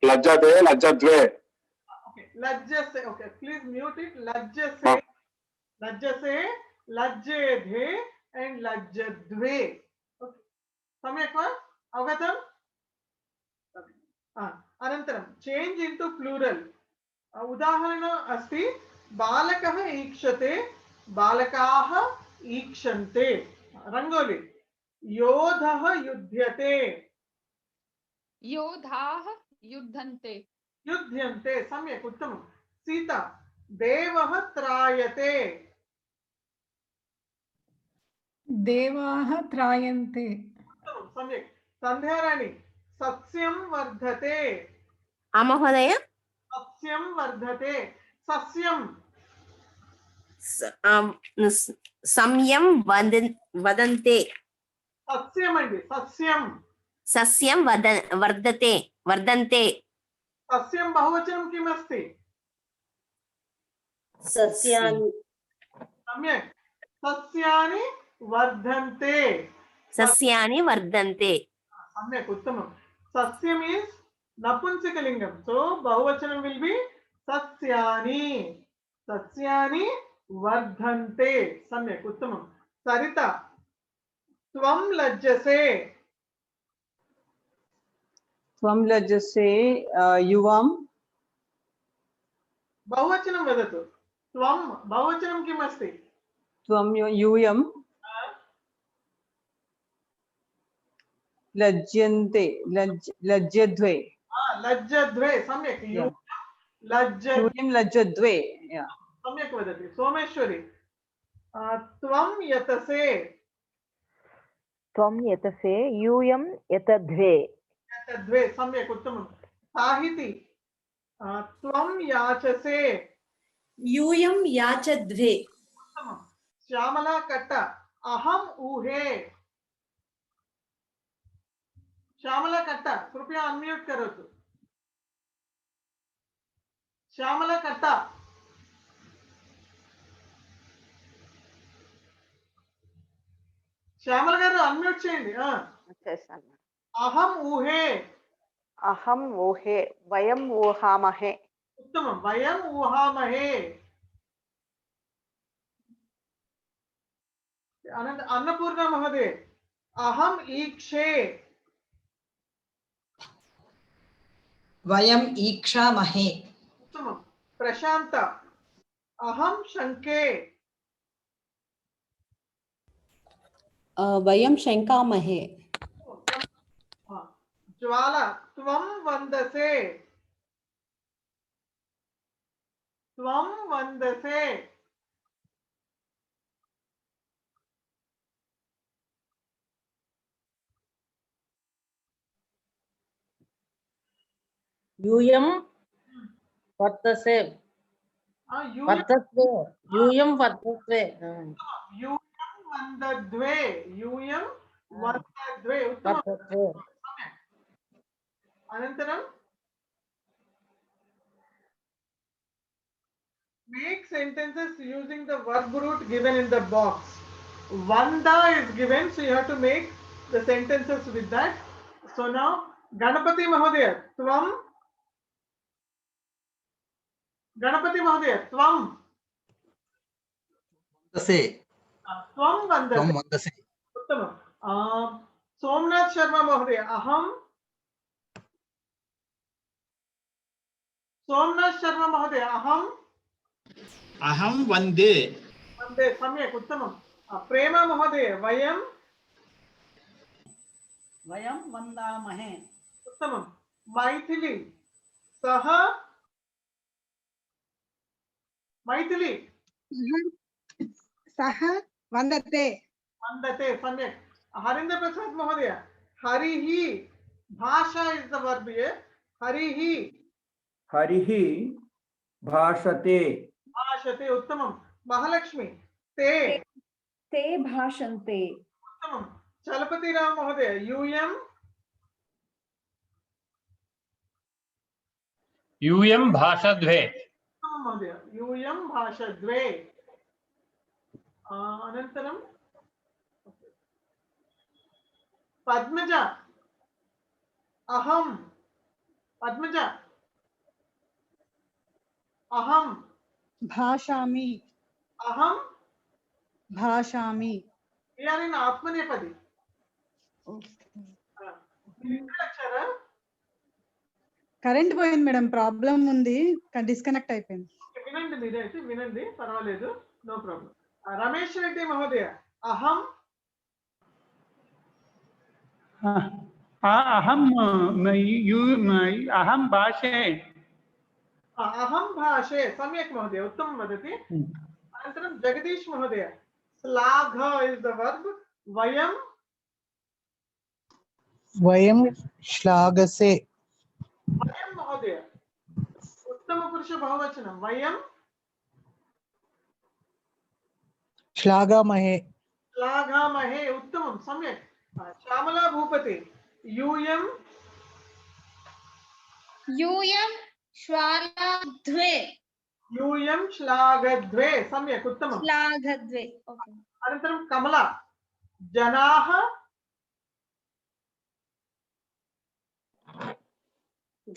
लज्जते लज्जद्वे. लज्जसे. Okay, please mute it. लज्जसे लज्जसे लज्जेधे एंड लज्जद्वे. ओके, सम्यक् वा? अवगतम्? अनन्तरं चेंज इन्टु प्लूरल्. उदाहरण अस्ति बालकः ईक्षते बालकाः ईक्षन्ते. रंगोली योधः युध्यते योधाः युद्धन्ते युध्यन्ते. सम्यक्. उत्तमं. सीता देवः त्रायते. देवाः त्रायन्ते. उत्तमं. सम्यक्. संध्याराणी सस्यं वर्धते महोदय सस्यं वर्धते सस्यं सम्यं वदन्ते सस्यम् अंడి सस्यं सस्यं वर्धते वर्धन्ते सस्यं बहुवचनं किम् अस्ति सस्यानि सम्यक् सस्यानि वर्धन्ते सस्यानि वर्धन्ते सम्यक् उत्तमं सस्यम् इस् नपुंसकलिङ्गं सो बहुवचनं विल् बि सस्यानि सस्यानि वर्धन्ते सम्यक् उत्तमं सरिता त्वं लज्जसे युवां बहुवचनं वदतु त्वं बहुवचनं किम् अस्ति यूयं लज्जन्ते लज्जद्वे लज्जद्वे सम्यक् यूयं लज्जद्वे सम्यक् वदति सोमेश्वरी त्वं यतसे यूयं यतद्वे यतद्वे सम्यक् उत्तमं साहिती त्वं याचसे यूयं याचद्वे उत्तमं श्यामला कट्ट अहम् ऊहे श्यामला कट्टा कृपया अनम्यूट करोतु श्यामला कट्टा श्यामला गारू अनम्यूट చేయండి अहम ऊहे वयं ऊहामहे उत्तमं वयम् ऊहामहे अन्नपूर्णा महोदय अहम ईक्षे वयम् ईक्षामहे उत्तमं प्रशांत अहम शंके वयं शङ्कामहे ज्वाला त्वं वन्दसे त्वं वन्दसे यूयं वर्तसे वर्तस्वे यूयं वर्तस्वे यूयं वन्दद्वे यूयं वन्दद्वे वर्तस्वे अनन्तरं make sentences using the verb root given in the box. Vanda is given, so you have to make the sentences with that. So now Ganapati Mahodaya tvam Ganapati Mahodaya tvam vandase उत्तमं सोमनाथ शर्मा महोदय अहम सोमनाथ शर्मा महोदय अहम वन्दे वन्दे सम्यक् उत्तमं प्रेमा महोदय वयं वन्दामहे उत्तमं मैथिली सः मैथिली सः वन्दते वन्दते सम्यक् हरीन्द्र प्रसाद महोदय हरिः भाषा इज द वर्ब हियर हरिः भाषते भाषते उत्तमं महालक्ष्मी ते भाषन्ते उत्तमं चलपति राम महोदय यूयं भाषद्वे उत्तमं महोदय यूयं भाषद्वे अनन्तरं पद्मजा अहम पद्मजा अहम भाषामि अहम भाषामि we are in आत्मनेपदी కరెంట్ పోయింది మేడం ప్రాబ్లం ఉంది డిస్కనెక్ట్ అయిపోయింది వినండి మీరైతే వినండి పర్వాలేదు నో ప్రాబ్లం రమేష్ రెడ్డి మహోదయ అహం अहम अहम भाषे अहम भाषे सम्यक् महोदय उत्तमं वदति अनन्तरं जगदीश महोदय श्लाघ इज द वर्ब वयं वयं श्लाघसे वयं महोदय उत्तम पुरुष बहुवचनं वयं श्लाघामहे श्लाघामहे उत्तमं सम्यक् श्यामला भूपति यूयं श्लाघद्वे यूयं श्लाघद्वे सम्यक् उत्तमं श्लाघद्वे ओके अनन्तरं कमला जनाः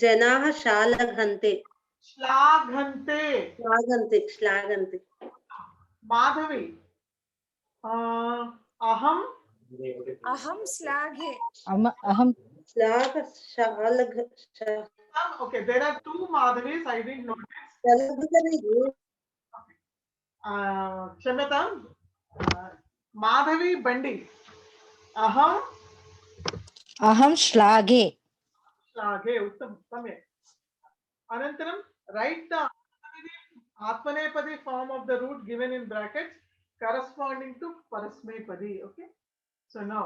जनाः श्लाघन्ते श्लाघन्ते श्लाघन्ते श्लाघन्ते माधवी अहं श्लाघे अहं श्लाघ श्लाघ okay there are two Madhavis I didn't notice क्षम्यतां माधवी बंडी अहं श्लाघे श्लाघे उत्तमं सम्यक् अनन्तरं write the आत्मनेपदी form of the root given in brackets corresponding to parasmaipadi. Okay, so now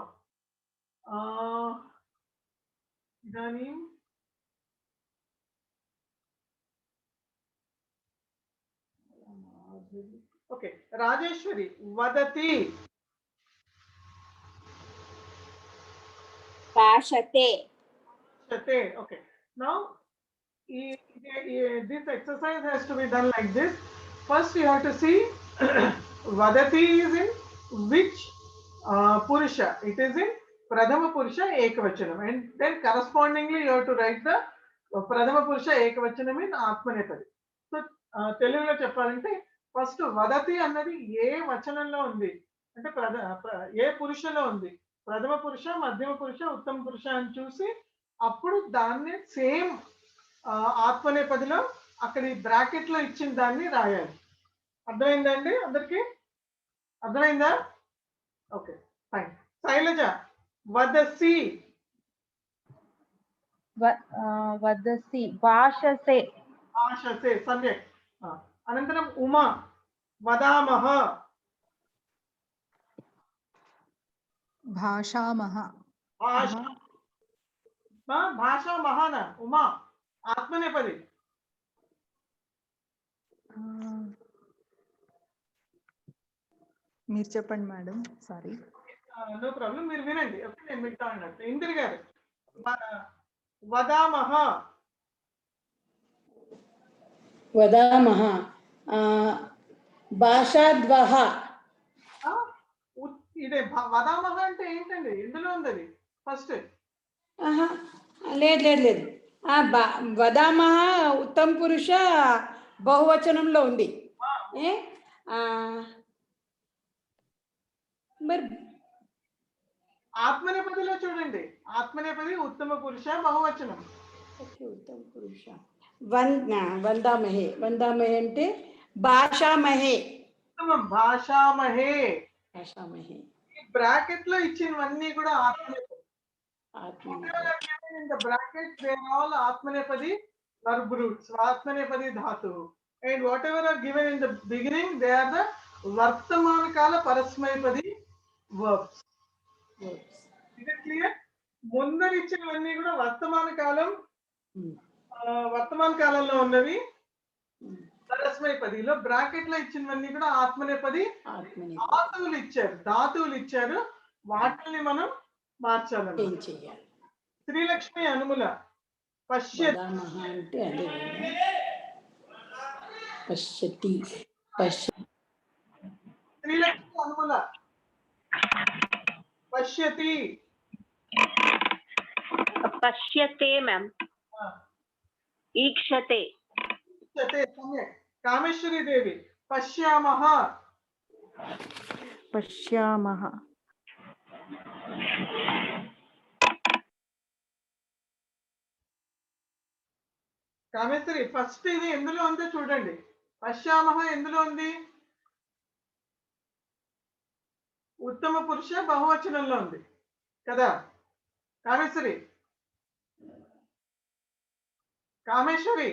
इदानीं okay Rajeshwari vadati भाषते okay now this exercise has to be done like this. First you have to see vadati is in which purusha. It is in pradhama purusha ekavachanam, and then correspondingly you have to write the pradhama purusha ekavachanam in atmanepadi. So telugulo cheppalante first vadati annadi ఏ వచనంలో ఉంది అంటే ఏ పురుషలో ఉంది ప్రథమ పురుష మధ్యమ పురుష ఉత్తమ పురుష అని చూసి అప్పుడు దాన్ని సేమ్ ఆత్మనేపదిలో అక్కడ ఈ బ్రాకెట్ లో ఇచ్చిన దాన్ని రాయాలి. అర్థమైందండి అందరికి? అర్థమైందా? Okay fine. శైలజ వదసి वदसि भाषसे భాషసే సమ్యక్. అనంతరం ఉమా వదామహ భాషామహ భాషా మహాన ఉమా ఆత్మనేపది మీరు చెప్పండి మేడం సారీ నో ప్రాబ్లం మీరు వినండి ఓకే నేను మిగతా అన్నట్టు ఇందిర గారు వదామహ వదామహ భాషాద్వహ ఇదే వదామహ అంటే ఏంటండి ఎందులో ఉంది అది ఫస్ట్ లేదు లేదు లేదు వదామహ ఉత్తమ పురుష బహువచనంలో ఉంది మరి ఆత్మనేపదిలో చూడండి ఆత్మనేపది ఉత్తమ పురుష బహువచనం ఉత్తమ పురుష వందామహే వందామహే అంటే భాషామహే ఉత్తమం భాషామహే భాషామహే బ్రాకెట్ లో ఇచ్చినవన్నీ కూడా ఆత్మనేపది in the brackets they are all atmanepadi verb roots atmanepadi dhatu and whatever are given in the beginning they are the vartamana kala parasmaipadi verbs. Is it clear? ముందర ఇచ్చినవన్నీ కూడా వర్తమాన కాలంలో ఉన్నవి పరస్మైపదిలో బ్రాకెట్ లో ఇచ్చినవన్నీ కూడా ఆత్మనేపది ధాతువులు ఇచ్చారు వాటిని మనం మార్చాలని చేయాలి. శ్రీలక్ష్మి అనుముల పశ్యతి అంటే అదే పశ్యతి శ్రీలక్ష్మి అనుముల పశ్యతి పశ్యతే మ్యామ్ ఈక్షతే सम्यक्. कामेश्वरी देवी पश्यामः కామేశ్వరి ఫస్ట్ ఇది ఎందులో ఉందో చూడండి పశ్యామహ ఎందులో ఉంది ఉత్తమ పురుష బహువచనంలో ఉంది కదా కామేశ్వరి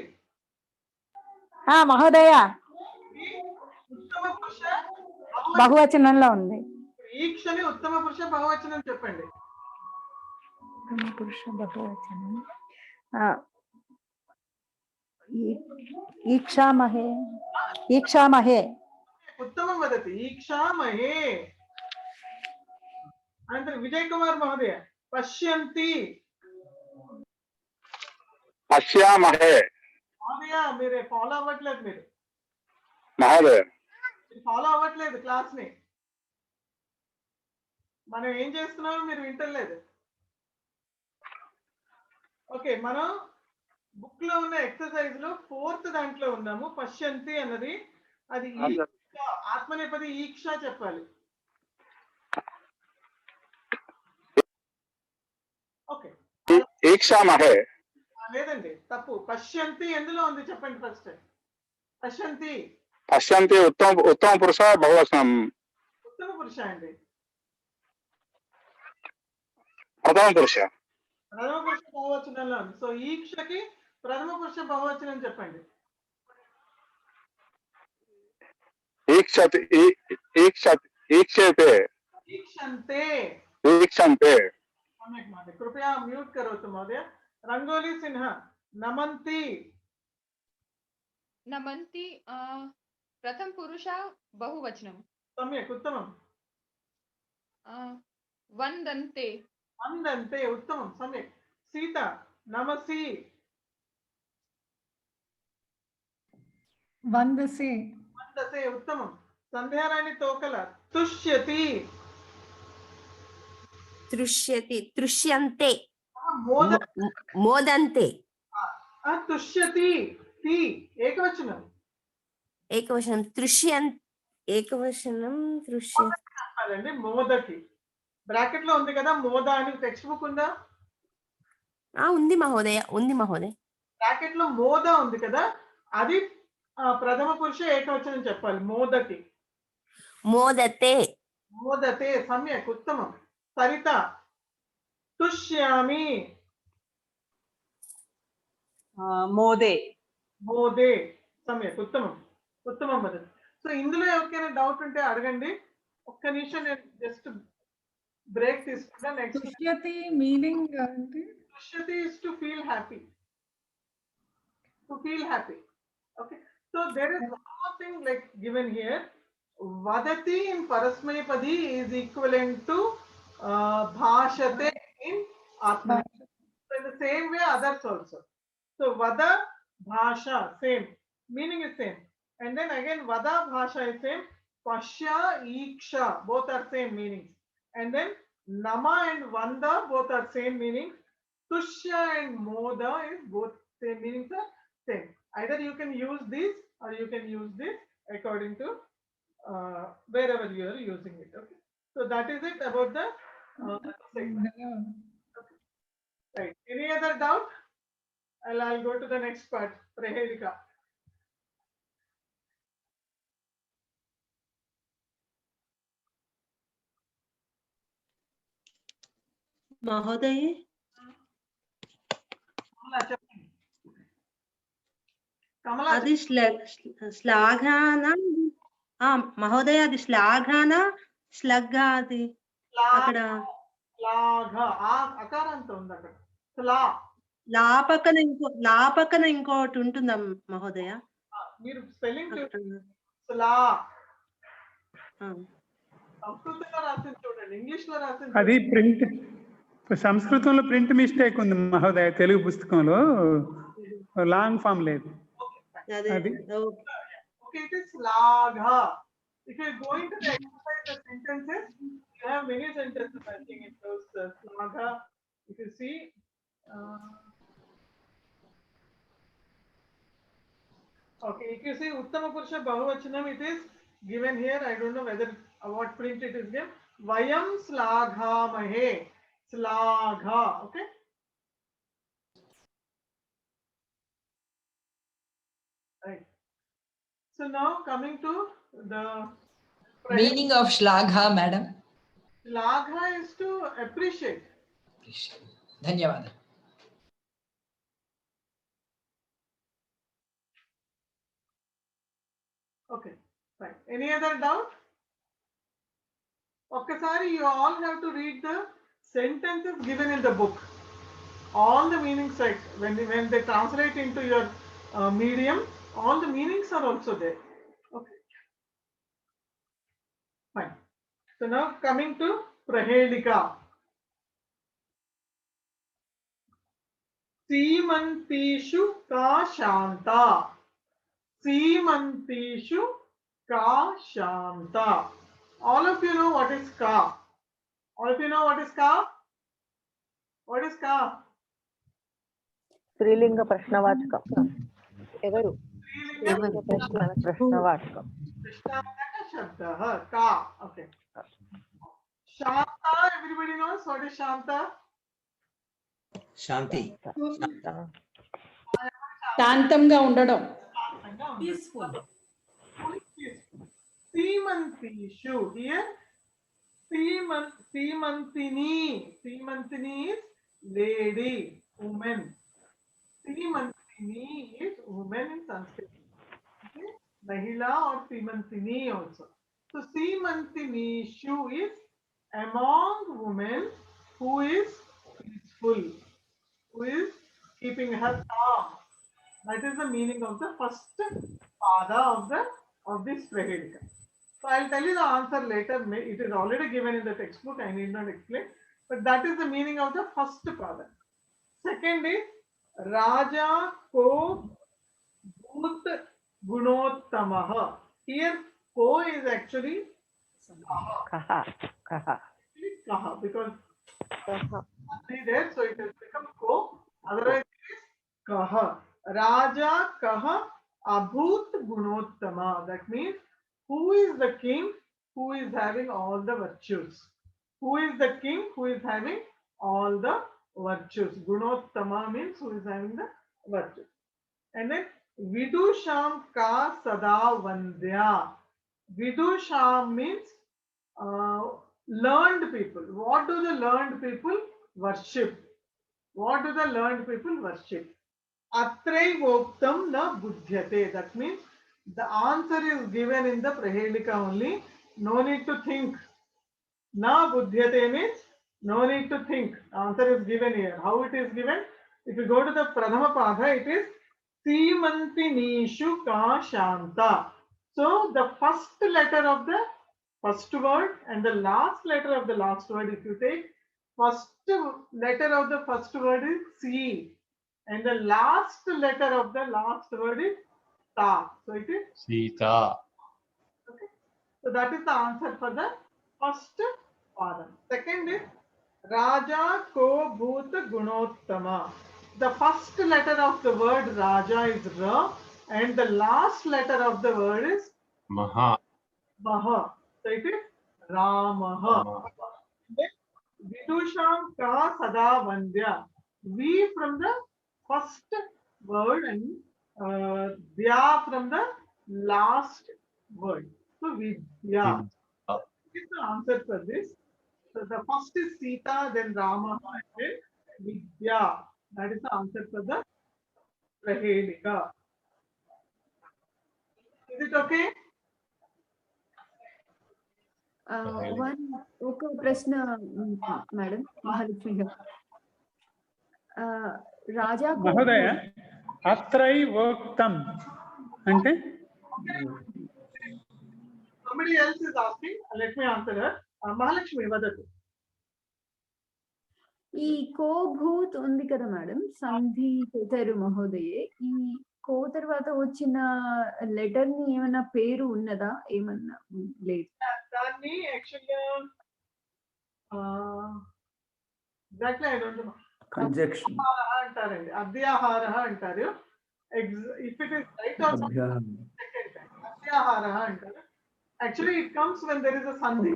మహోదయ ఉత్తమ పురుష బహువచనంలో ఉంది ఈక్షని ఉత్తమ పురుష బహువచనం చెప్పండి పురుష బహువచనం ఈక్షామహే ఈక్షామహే उत्तमं वदति ईक्षामहे। अनन्तरं विजय कुमार महोदय पश्यन्ति पश्यामहे महोदय మీరు ఫాలో అవ్వట్లేదు మీరు महोदय ఫాలో అవ్వట్లేదు క్లాస్ ని మనం ఏం చేస్తున్నామో మీరు వింటలేదు ఓకే మనం బుక్ లో ఉన్న ఎక్సర్సైజ్ లో 4th దాంట్లో ఉన్నాము పశ్యంతి అన్నది అది ఆత్మనేపది ఈక్ష చెప్పాలి ఓకే ఈక్షామహే లేదండి తప్పు పశ్యంతి ఎందులో ఉంది చెప్పండి ఫస్ట్ పశ్యంతి పశ్యంతి ఉత్తమ పురుష బహువచనం ఉత్తమ పురుష అండి ప్రథమ పురుష బహువచనంలో ఉంది సో ఈక్షకి ప్రథమ పురుష బహువచనం చెప్పండి ఈక్షతి ఈక్షతి ఈక్షతే ఈక్షంతే ఈక్షంతే सम्यक् महोदय कृपया म्यूट करोतु महोदय रंगोली सिन्हा नमन्ति नमन्ति प्रथम पुरुष बहुवचनं सम्यक् उत्तमं वन्दन्ते वन्दन्ते उत्तमं सम्यक् सीता नमसि वन्दसे वन्दसे उत्तमं संध्याराणी तोकल तुष्यति दृश्यति दृश्यन्ते मोदन्ते मोदन्ते तुष्यति ति एकवचनं एकवचनं दृश्यन् एकवचनं दृश्य చెప్పాలండి మోదకి బ్రాకెట్ లో ఉంది కదా మోద అని టెక్స్ట్ బుక్ ఉందా ఉంది మహోదయ ఉంది మహోదయ బ్రాకెట్ లో మోద ఉంది కదా అది ప్రథమ పురుష ఏకవచనం చెప్పాలి మోదకి మోదతే మోదతే సమ్యక్ ఉత్తమం సరిత తుష్యామి మోదే మోదే సమ్యక్ ఉత్తమం ఉత్తమం వదతి సో ఇందులో ఎవరికైనా డౌట్ ఉంటే అడగండి ఒక్క నిమిషం నేను జస్ట్ బ్రేక్ తీసుకుంటా నెక్స్ట్ తుష్యతి మీనింగ్ అంటే తుష్యతి is to feel happy okay so there is one more thing like given here వదతి ఇన్ పరస్మైపది is equivalent to bhashate in atma so in the same way others also so vada bhasha same meaning is same and then again vada bhasha is same pashya iksha both are same meanings and then nama and vanda both are same meanings tushya and moda is both same meanings are same either you can use this or you can use this according to wherever you are using it okay so that is it about the right. Any other doubt? I'll go to the next part. Prahelika. महोदय అది శ్లాఘాన మహోదయ అది శ్లాఘాన శ్లగ్గాది అక్కడ అకారంతో ఉంది అక్కడ లాపకన ఇంకోటి ఉంటుందా మహోదయ మీరు spelling సంస్కృతంలో రాసింది చూడండి ఇంగ్లీష్ లో రాసింది అది ప్రింట్ సంస్కృతంలో ప్రింట్ మిస్టేక్ ఉంది మహోదయ తెలుగు పుస్తకంలో లాంగ్ ఫామ్ లేదు అది ఓకే ఇట్ ఇస్ లాఘా if you are going to the exercise the sentences you have many sentences I think in those slagha if you see okay if you see uttama purusha bahuvachanam it is given here I don't know whether what print it is given vayam slaghamahe slagha okay right so now coming to the meaning of shlagha madam shlagha is to appreciate dhanyawad okay fine any other doubt okay sorry you all have to read the sentences given in the book all the meanings, like when they translate into your medium, all the meanings are also there. Okay, fine. So now coming to Prahelika. Seemantishu ka shanta. Seemantishu ka shanta. All of you know what is ka. All of you know what is ka? What is ka? స్త్రీలింగ ప్రశ్నవాచకం. ఎవరు? ప్రశ్నవాచకం. Shabdah, ka. Okay. Shanta, everybody knows what is Shanta? Shanti. శాంతంగా ఉండడం. Peaceful. Seemantishu. Here, Seemantini. Seemantini is lady, woman. Seemantini is woman in Sanskrit. Okay? Mahila or Seemantini also. So Seemantinishu is among women who is peaceful, who is keeping her calm. That is the meaning of the first pada of this Prahelika. So I'll tell you the answer later. It is already given in the textbook. I need not explain. But that is the meaning of the first pada. Second is Raja ko bhut gunottamaha. Here ko is actually kaha. Kaha, because there, so it has become ko. Otherwise it is kaha. Raja kaha abhut gunottama. That means who is the king who is having all the virtues? Who is the king who is having all the virtues? Gunottama means who is having the virtues. And then Vidusham ka sada vandya. Vidusham means learned people. What do the learned people worship? What do the learned people worship? Atrai voktam na buddhyate. That means the answer is given in the Prahelika only. No need to think. Na buddhyate means no need to think. Answer is given here. How it is given? If you go to the Pradhama Pada, it is Seemantinishu ka shanta. So the first letter of the first word and the last letter of the last word, if you take first letter of the first word is C and the last letter of the last word is Ta. So it is Sita. Okay. So that is the answer for the first pada. Second is Raja ko bhut gunottama. The first letter of the word Raja is Ra and the last letter of the word is Maha. Maha. So it is Ramaha. Vidusham ka sada vandya. We from the first word and Dya from the last word. So Vidya. This is the answer for this. So the first is Sita, then Rama, and then Vidya. That is the answer for the Prahelika. Is it okay? ఒక ప్రశ్న madam Mahalakshmi గారు రాజా మహోదయ అత్రై వోక్తం అంటే Somebody else is asking. Let me answer her. Mahalakshmi, vadatu. ఈ కోభూత్ ఉంది కదా madam సంధి చేశారు మహోదయే ఈ కో తర్వాత వచ్చిన లెటర్ ని ఏమన్నా పేరు ఉన్నదా ఏమన్నా లేదు దాన్ని యాక్చువల్గా exactly I don't know conjunction అంటారండి అద్యాహార అంటారు if it is right also అద్యాహార అంటారు actually it comes when there is a sandhi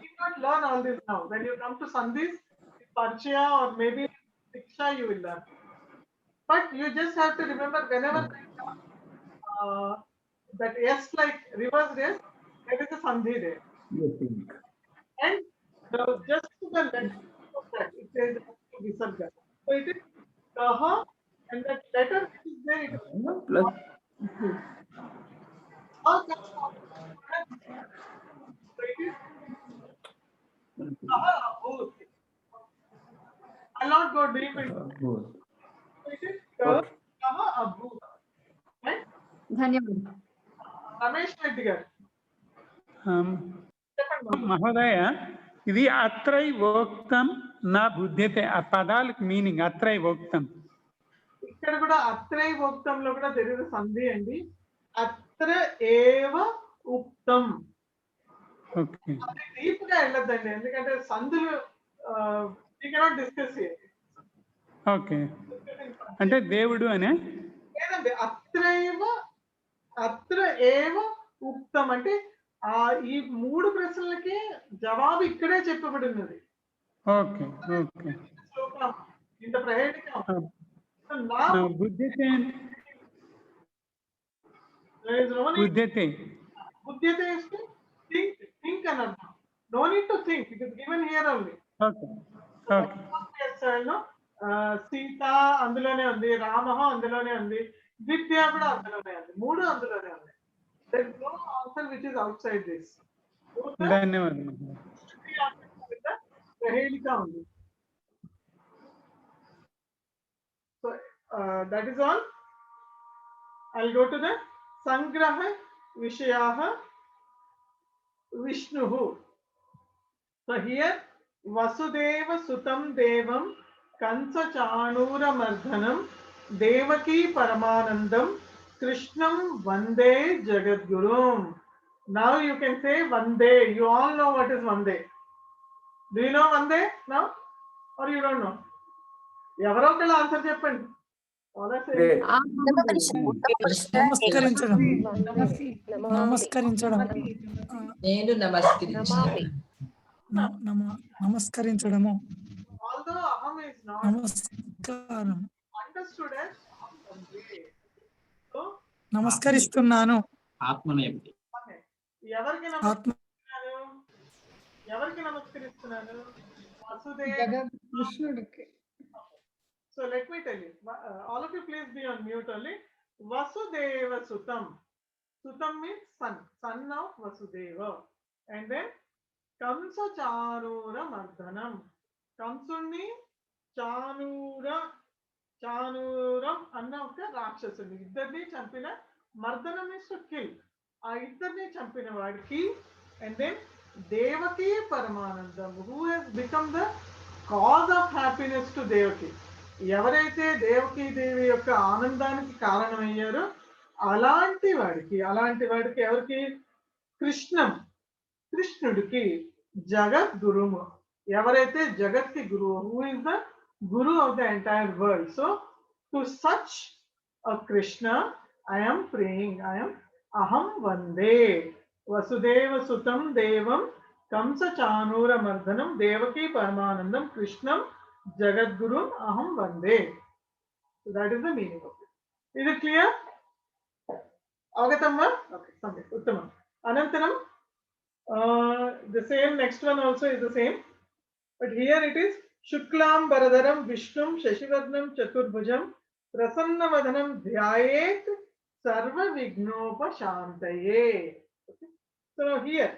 you not learn all this now. When you come to sandhis, parchaya or maybe diksha you will learn. But you just have to remember whenever that yes, like reverse yes, there is a sandhi there. And just to the left of that, it says visarga. So it is kaha, and that letter which is there, it is plus. So it is I'll not go deep into it. It is Kaha Abhuta. Right? ధన్యవాదాలు. Ramesh Reddy garu. మహోదయ ఇది అత్రైవోక్తం నా బుద్ధ్యతే ఆ పదాలకు meaning అత్రైవోక్తం. ఇక్కడ కూడా అత్రైవోక్తంలో కూడా తెలియదు సంధి అండి. అత్ర ఏవ ఉక్తం. ఓకే, డీప్ గా వెళ్ళొద్దండి, ఎందుకంటే సంధులు we cannot discuss here. Okay, అంటే దేవుడు అనే లేదండి, అత్ర ఏవ ఉక్తం అంటే ఈ 3 ప్రశ్నలకి జవాబు ఇక్కడే చెప్పబడి ఉన్నది. Okay okay. శ్లోకం ఇంత ప్రహేళికం. బుద్ధ్యతే బుద్ధ్యతే is to think అని అర్థం. No need to think, it is given here only. Okay okay. Sita అందులోనే ఉంది, రామ అందులోనే ఉంది, విద్య కూడా అందులోనే ఉంది, 3 అందులోనే ఉంది. There is no answer which is outside this. ధన్యవాదాలు. ప్రహేళిక ఉంది. So that is all. I'll go to the Sangraha Vishayaha Vishnuhu. So here Vasudeva Sutam Devam Kansa Chanura Mardhanam Devaki Paramanandam Krishnam Vande Jagadgurum. Now you can say Vande. You all know what is Vande. Do you know Vande now? Or you don't know? ఎవరో ఒకళ్ళు answer చెప్పండి. నమస్కరించడం. నేను నమస్కరించడము. Although aham is not నమస్కారం. understood as Vande. So నమస్కరిస్తున్నాను. ఆత్మనేమిటి? ఎవరికి నమస్కరిస్తున్నాను? ఎవరికి నమస్కరిస్తున్నాను? వసుదేవ కృష్ణుడికి. So let me tell you, all of you please be on mute only. Vasudeva Sutam. Sutam means son, son of Vasudeva. And then Kamsa Chanura Mardhanam. Kamsuni Chanuram anna oka rakshasuni. Iddarni champina. Mardhanam is to kill. ఆ ఇద్దరిని చంపిన వాడికి. And then Devaki Paramanandam, who has become the cause of happiness to Devaki. ఎవరైతే దేవకీ దేవి యొక్క ఆనందానికి కారణమయ్యారో అలాంటి వాడికి ఎవరికి? కృష్ణుడికి జగద్గురుము. ఎవరైతే జగత్కి గురువు, who is the Guru of the entire world. So to such a Krishna I am praying, aham vande vasudeva sutam devam kamsa chanura mardhanam devaki paramanandam krishnam jagadgurum aham vande. So that is the meaning of it. Is it clear? Avagatama? Okay, samyak, uttamam. Anantaram, the same next one also is the same, but here it is shuklam baradaram vishnum shashivarnam chaturbhujam prasannavadanam dhyayet sarva vignopashantaye. Okay. So here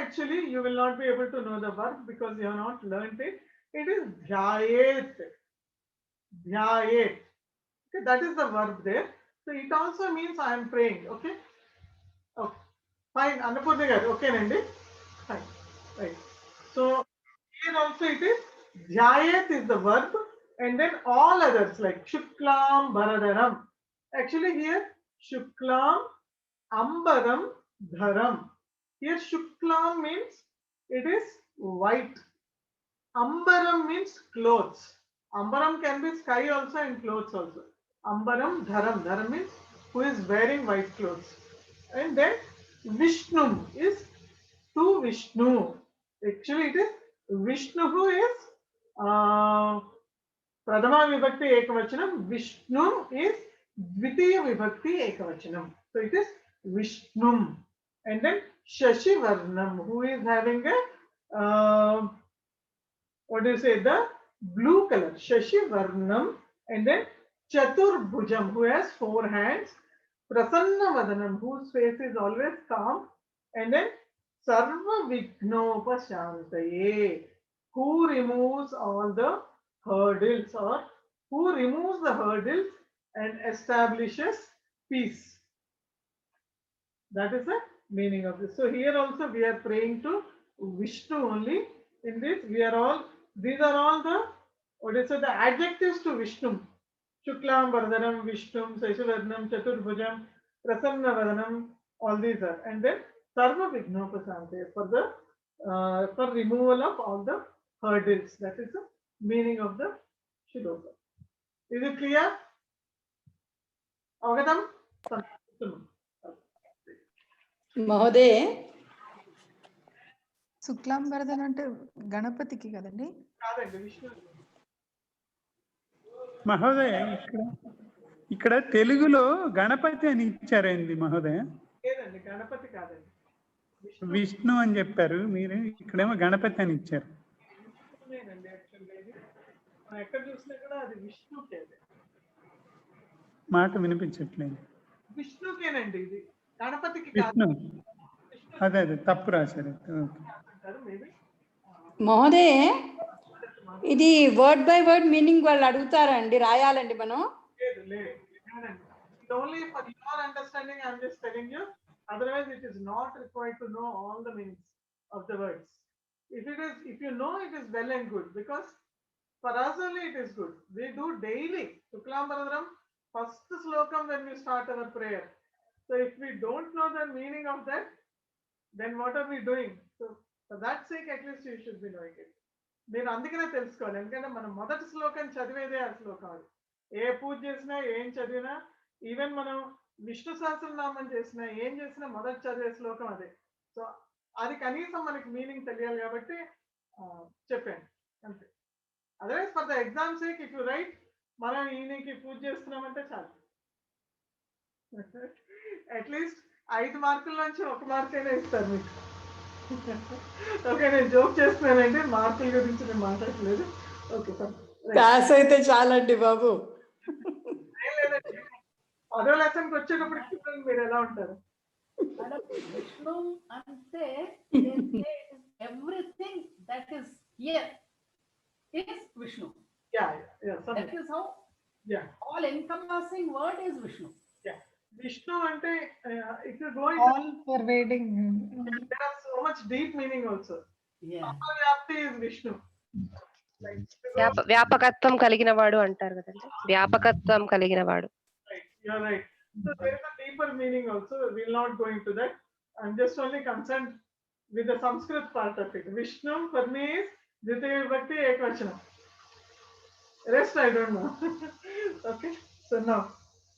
actually you will not be able to know the verb because you have not learnt it. It is dhyayet. Okay, that is the verb there. So it also means I am praying. Okay, fine. Annapurna garu, okay nandi, fine, right. So here also it is dhyayet is the verb, and then all others like shuklam baradaram. Actually here shuklam ambaram dharam. Here shuklam means it is white. Ambaram means clothes. Ambaram can be sky also and clothes also. Ambaram dharam. Dharam means who is wearing white clothes. And then Vishnu is to Vishnu. Actually it is Vishnu who is Pradama Vibhakti Ekavachanam. Vishnu is Dvitiya Vibhakti Ekavachanam. So it is Vishnu. And then Shashivarnam, who is having a what do you say, the blue color, Shashivarnam. And then Chaturbhujam, who has 4 hands. Prasannavadanam, whose face is always calm. And then Sarva Vignopashantaye, who removes all the hurdles, or who removes the hurdles and establishes peace. That is the meaning of this. So here also we are praying to Vishnu only. In this, these are all the, what is it, the adjectives to Vishnu. Shuklam Vardhanam Vishnum Seshavarnam Chaturbhujam Prasanna, all these are. And then Sarva Vignopasante for the for removal of all the hurdles. That is the meaning of the shloka. Is it clear? Avagadam? మహోదయ శుక్లాంబరదన్ అంటే గణపతికి కదండి? కాదండి, విష్ణు. మహోదయ ఇక్కడ తెలుగులో గణపతి అని ఇచ్చారండి మహోదయ. లేదండి, గణపతి కాదండి, విష్ణు అని చెప్పారు మీరు, ఇక్కడేమో గణపతి అని ఇచ్చారు. ఎక్కడ చూసినా కూడా అది విష్ణుకే, మాట వినిపించట్లేదు. విష్ణుకేనండి ఇది, గణపతికి విష్ణు. అదే తప్పు రాశారు. మహోదయ ఇది వర్డ్ బై వర్డ్ మీనింగ్ వాళ్ళు అడుగుతారండి, రాయాలండి మనం? Only for your understanding I am just telling you, otherwise it is not required to know all the meanings of the words. If you know, it is well and good, because for us only it is good. We do daily Shuklambaradram first slokam when we start our prayer. So if we don't know the meaning of that, then what are we doing? So for that sake at least you should be knowing it. నేను అందుకనే తెలుసుకోవాలి, ఎందుకంటే మనం మొదటి శ్లోకం చదివేదే ఆ శ్లోకం. అది ఏ పూజ చేసినా ఏం చదివినా, ఈవెన్ మనం విష్ణు సహస్రనామం చేసినా ఏం చేసినా మొదటి చదివే శ్లోకం అదే. సో అది కనీసం మనకి మీనింగ్ తెలియాలి కాబట్టి చెప్పాను అంతే. Otherwise for the exam sake if you right మనం ఈయనకి పూజ చేస్తున్నామంటే చాలు. అట్లీస్ట్ 5 మార్కుల నుంచి 1 మార్క్ అయినా ఇస్తారు మీకు. ఓకే, నేను జోక్ చేస్తున్నానండి, మార్కుల గురించి నేను మాట్లాడలేదు. ఓకే సార్, పాస్ అయితే చాలండి బాబు. అదో లెసన్కి వచ్చేటప్పుడు చూడండి మీరు ఎలా ఉంటారు. విష్ణు అంటే everything that is here is Vishnu. Yeah. That is how. All encompassing word is Vishnu. Yeah. Vishnu ante if you go all pervading, there are so much deep meaning also. Yeah. Vyapti is Vishnu. వ్యాపకత్వం కలిగిన వాడు అంటారు కదండి, వ్యాపకత్వం కలిగిన వాడు. Right, you are right. So there is a deeper meaning also. We will not go into that. I'm just only concerned with the Sanskrit part of it. Vishnu for me is Dvitiya Vibhakti Ekvachanam. Rest I don't know. Okay, so now,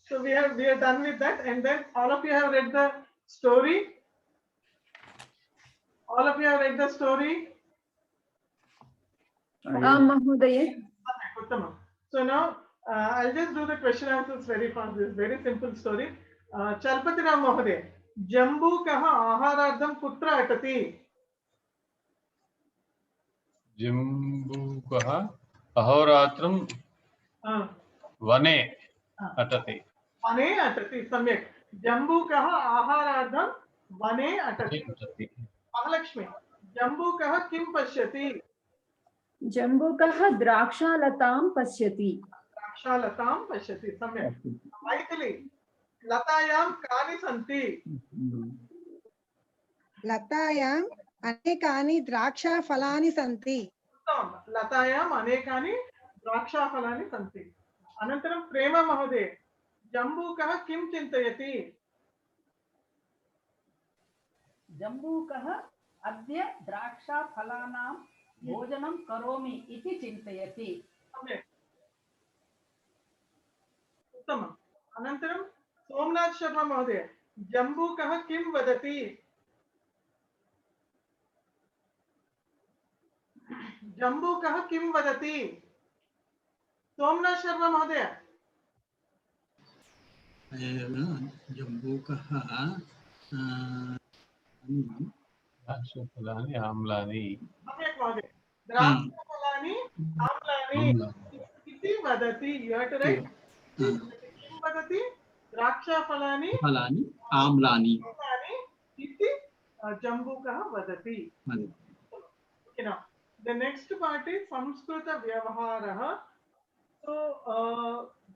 so we are done with that, and then all of you have read the story. All of you have read the story. Mahodaya. Uttama. So now I'll just do the question answers very fast. This is very simple story. Chalpati Ram Mahodaya, Jambu kaha aharardham kutra atati? जम्बूकः अहोरात्रं वने अटति. वने अटति, सम्यक्. जम्बूकः आहारार्थं वने अटति. महालक्ष्मी, जम्बूकः किं पश्यति? जम्बूकः द्राक्षालतां पश्यति. द्राक्षालतां पश्यति, सम्यक्. मैथिली, लतायां कानि सन्ति? लतायां अनेकानि द्राक्षाफलानि सन्ति. लतायाम् अनेकानि द्राक्षाफलानि सन्ति. अनन्तरं प्रेमा महोदय, जम्बूकः किं चिन्तयति? जम्बूकः अद्य द्राक्षाफलानां भोजनं करोमि इति चिन्तयति. सम्यक्, उत्तमम्. अनन्तरं सोमनाथ शर्मा महोदय, जम्बूकः किं वदति? जम्बूकः किं वदति? सोमनाथ शर्मा महोदय. जम्बूकः द्राक्षफलानि आम्लानि. सम्यक् महोदय, द्राक्षफलानि आम्लानि इति वदति. You have to write. किं वदति? द्राक्षफलानि आम्लानि इति जम्बूकः वदति. Okay, now The next part is Samskrita Vyavaharah. So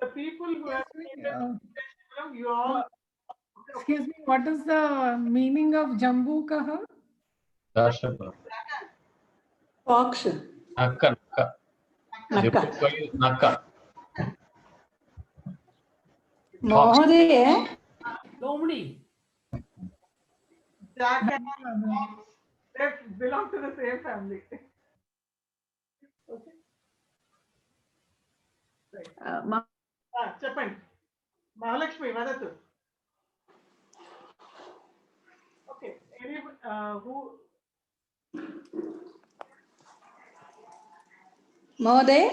the people who have you all. Excuse me, what is the meaning of Jambukah? Dashapa. Fox. Nakka. Nakka. Nakka. Mohoday. Lomdi. Jack and they belong to the same family. Okay. Right. Cheppandi. Mahalakshmi, Vadatu. Okay. Who? Mohoday.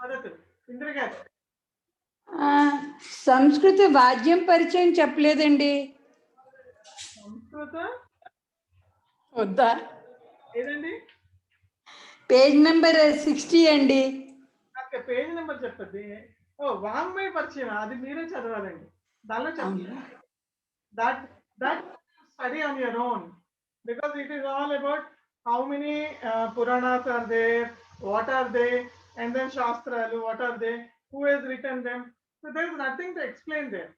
Vadatu. Indra garu. సంస్కృత వాద్యం పరిచయం చెప్పలేదండి. సంస్కృత వద్దా? ఏదండి? Page number 60 అండి. Page number చెప్పండి. ఓ వాంగ్మయ పరిచయం అది మీరే చదవాలండి. దానిలో చెప్పండి. That study on your own, because it is all about how many Puranas are there, what are they, and then Shastralu, what are they, who has written them. So there is nothing to explain there.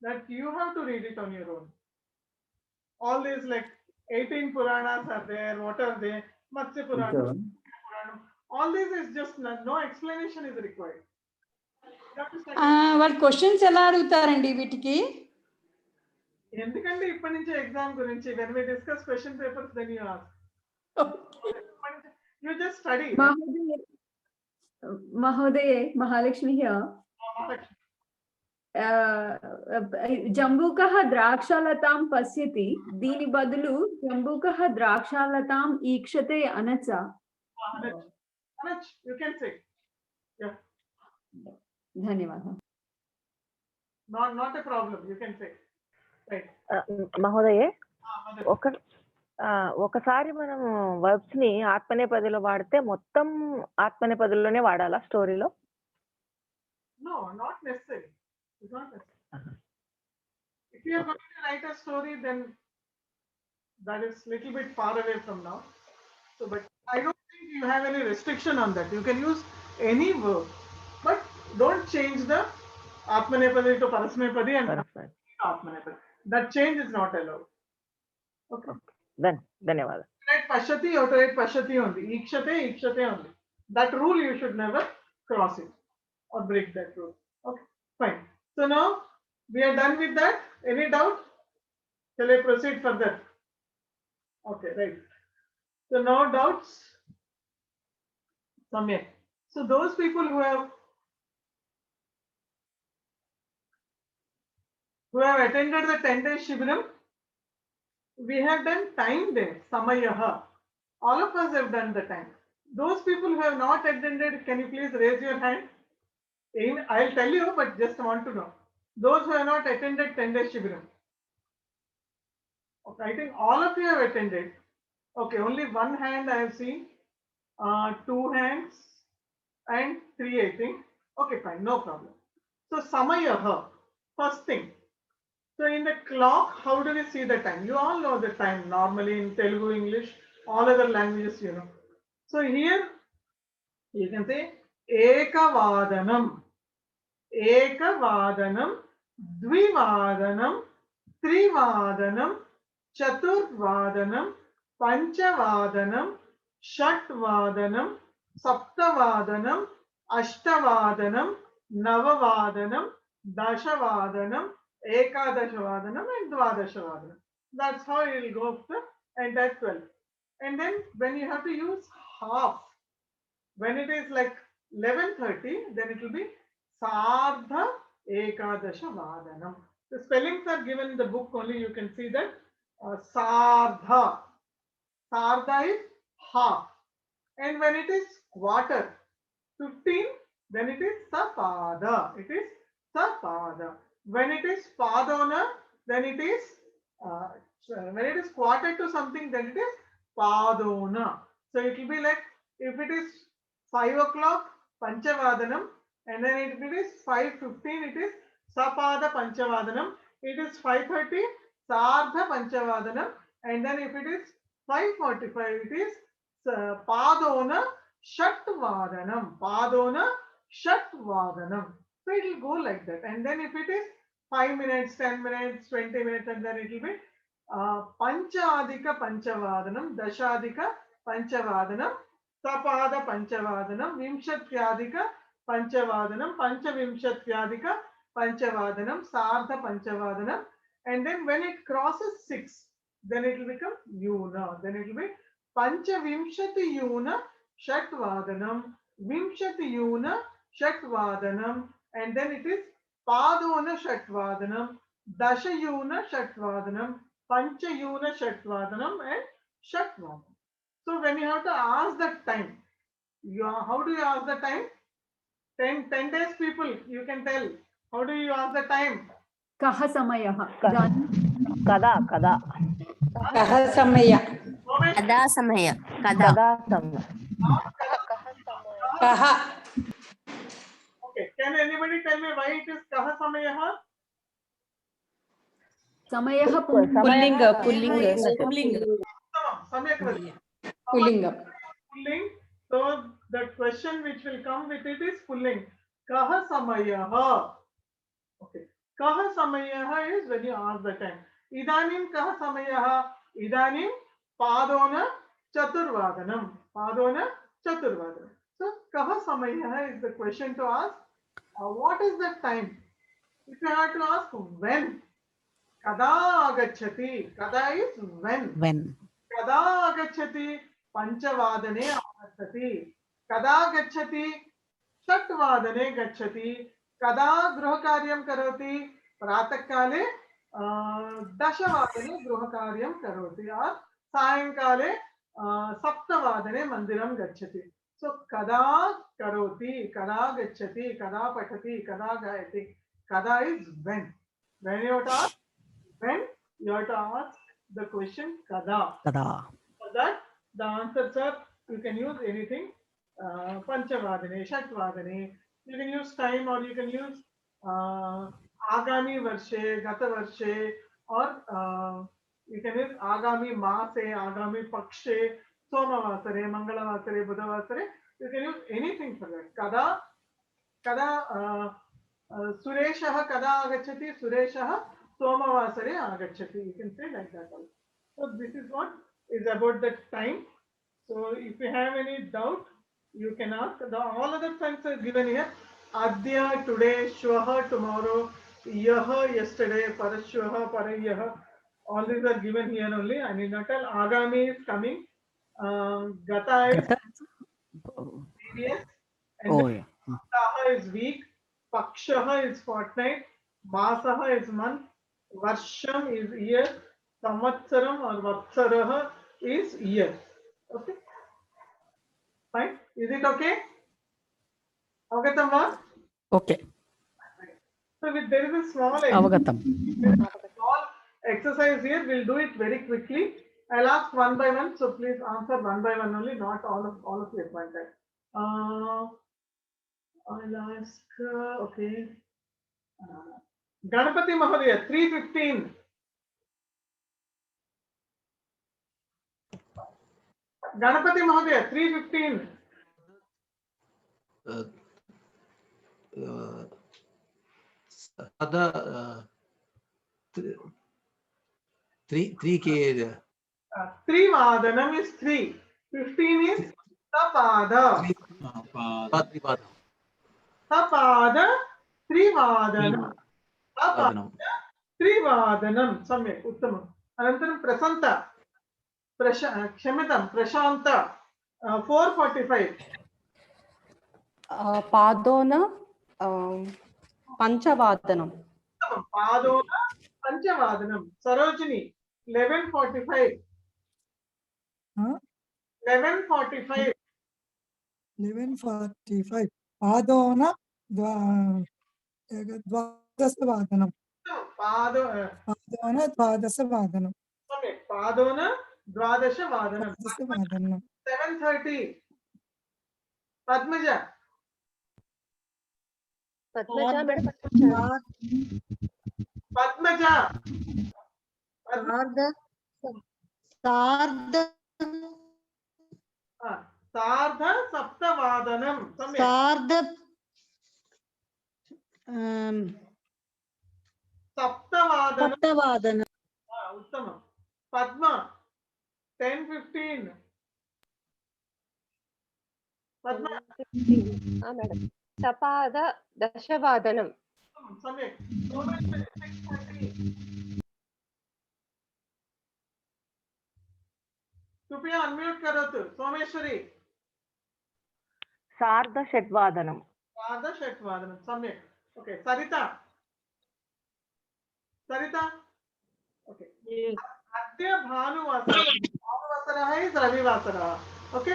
That you have to read it on your own. All these like 18 Puranas are there, what are they, Matsya Purana, all this is just no explanation is required. వాళ్ళు questions ఎలా అడుగుతారండి వీటికి? ఎందుకంటే ఇప్పటి నుంచి exam గురించి when we discuss question papers then you ask. You just study. Mahodaye, Mahalakshmi here. జంబూకః ద్రాక్షాలతాం పశ్యతి, దీని బదులు జంబూకః ద్రాక్షాలతాం ఈక్షతే అనచా? You can say. Yeah. ధన్యవాదాలు. Not a problem. You can say. Right. మహోదయే, ఒకసారి మనం వర్బ్స్ ని ఆత్మనేపదిలో వాడితే మొత్తం ఆత్మనేపదిలోనే వాడాలా స్టోరీలో? No, not necessary. It's not necessary. If you are going to write a story, then that is little bit far away from now. So, but I don't think you have any restriction on that. You can use any verb, but don't change the Atmanepadi to Parasmepadi and Atmanepadi. That change is not allowed. Okay. Then, ధన్యవాదాలు. Write Pashyati, you have to write Pashyati only. Ikshate only. That rule you should never cross it or break that rule. Okay, fine. So now we are done with that. Any doubt? Shall I proceed further? Okay, right. So no doubts. Samyak. So those people who have attended the 10-day Shibiram, we have done time there, Samayaha. All of us have done the time. Those people who have not attended, can you please raise your hand? I'll tell you, but just want to know. Those who have not attended 10-day Shibiram. Okay, I think all of you have attended. Okay, only one hand I have seen, 2 hands and 3 I think. Okay, fine, no problem. So Samayaha, first thing. So in the clock, how do we see the time? You all know the time normally in Telugu, English, all other languages, you know. So here you can say Ekavadanam, Dvivadanam, Trivadanam, Chaturvadanam, Panchavadanam, Shatvadanam, Saptavadanam, Ashtavadanam, Navavadanam, Dashavadanam, Ekadashavadanam and Dvadashavadanam. That's how you will go up the entire 12. And then when you have to use half, when it is like 11:30, then it will be Sardha Ekadashavadanam. The spellings are given in the book only. You can see that Sardha. Sardha is half. And when it is quarter, 15, then it is Sapada. It is Sapada. When it is Padona, then it is, when it is quarter to something, then it is Padona. So it will be like, if it is 5 o'clock, Panchavadanam, and then if it is 5:15, it is Sapada Panchavadanam. It is 5:30, Sardha Panchavadanam, and then if it is 5:45, it is padona shatvadanam, padona shatvadanam. So it will go like that. And then if it is 5 minutes, 10 minutes, 20 minutes, and then it will be panchadika panchavadanam, dashadika panchavadanam, sapada panchavadanam, vimshatyadika panchavadanam, panchavimshatyadika panchavadanam, sardha panchavadanam. And then when it crosses 6, then it will become yuna. Then it will be panchavimshati yuna shatvadanam, vimshati yuna shatvadanam, and then it is padona shatvadanam, dashayuna shatvadanam, panchayuna shatvadanam, and shatvadanam. So when you have to ask the time, how do you ask the time? 10 days people, you can tell. How do you ask the time? Kaha samayah. kada Kaha samaya. kada samaya, kada Kaha. Okay, can anybody tell me why it is kaha samayah? Samayah Pullinga. Pulling. So the question which will come with it is pulling. Kaha samayah. Okay. Kaha samayah is when you ask the time. Idanim kaha samayah. Idanim padona chaturvadanam. Padona chaturvadanam. So kaha samayah is the question to ask. What is the time? If you have to ask when. Kada agachati. Kada is when. When. Kada agachati. Panchavadane agachati. Kada gachati. Shatvadane gachati. Kada grahakaryam karoti. Pratakale dashavadane grahakaryam karoti. Or sayankale saptavadane mandiram gachati. So kada karoti, kada gachati, kada patati, kada gayati. Kada is when. When you have to ask, when you have to ask the question kada. Kada. For that, the answers are, you can use anything. Panchavadane, Shatvadane. You can use time, or you can use Agami Varshe, Gata Varshe, or you can use Agami Maase, Agami Pakshe, Somavasare, Mangalavasare, Budhavasare. You can use anything for that. Kada Sureshaha kada agachati, Sureshaha Somavasare agachati. You can say like that also. So this is what is about the time. So if you have any doubt, you can ask. All other times are given here. Adya today, Shwaha tomorrow, Yaha yesterday, Parashwaha, Parayaha. All these are given here only. I need not tell. Agami is coming. Gata is previous. And Saha is week. Pakshaha is fortnight. Masaha is month. Varsham is year. Samatsaram or Vatsaraha is year. Okay. Fine. Is it okay? Avagatam? Okay. So there is a small exercise here. We'll do it very quickly. I'll ask one by one. So please answer one by one only, not all of you at one time. I'll ask. Okay. Ganapati Mahodaya, 3:15. Ganapati Mahodaya, 3:15. Three K. Trivadanam is 3. 15 is Tapada. Tapada Trivadanam. Tapada Trivadanam. Samyak. Uttamam. Anantaram Prasanta. Kshamitam. Prashanta. 4:45. Padona Panchavadanam. Padona Panchavadanam. Sarojini. 11:45. 11:45. 11:45. Padona Dvadasavadanam. Padona Dvadasavadanam. Padona Dvadasavadanam. 7:30. Padmaja. Padmaja. सार्ध सप्तवादनं सम्यक् सार्ध सप्तवादनं उत्तमं पद्म 10:15 पद्म madam సపాద దశవాదనం सम्यक् कृपया unmute करोतु सोमेश्वरी सार्धषड्वादनं सार्धषड्वादनं सम्यक् okay सरिता सरिता okay अद्य भानुवासरः is रविवासरः okay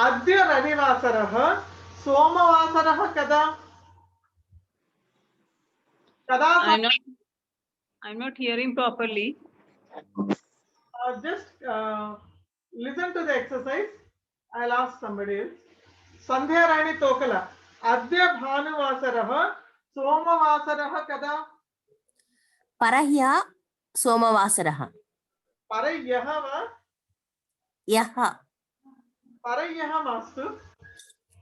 अद्य रविवासरः सोमवासरः कदा कदा I'm not hearing properly. Just listen to the exercise. I'll ask somebody else. Sandhya Rani Tokala. Adya Bhanuvasalah Somavasalah kada? परह्यः सोमवासरः Parayyah va? यः Parayyah mastu.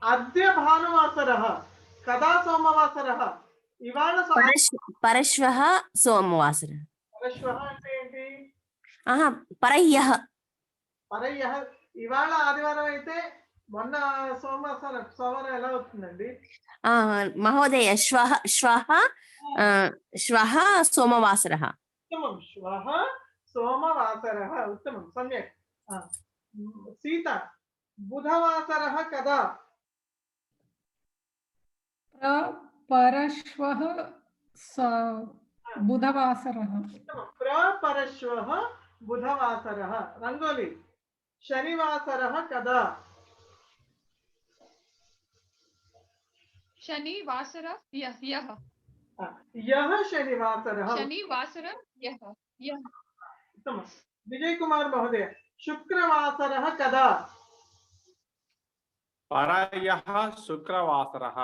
Adya Bhanuvasalah kada Somavasalah? Ivana परश्वः सोमवासरः Parashvah ante enti? परह्यः Parayyah ఇవాళ ఆదివారం అయితే మొన్న సోమవారం ఎలా అవుతుందండి महोदय श्वः सोमवासरः उत्तमं श्वः सोमवासरः उत्तमं सम्यक् सीता बुधवासरः कदा परश्वः बुधवासरः प्रपरश्वः बुधवासरः रंगोली शनिवासरः कदा शनिवासर यः यः शनिवासरः यः उत्तमं विजय कुमार महोदय शुक्रवासरः कदा परह्यः शुक्रवासरः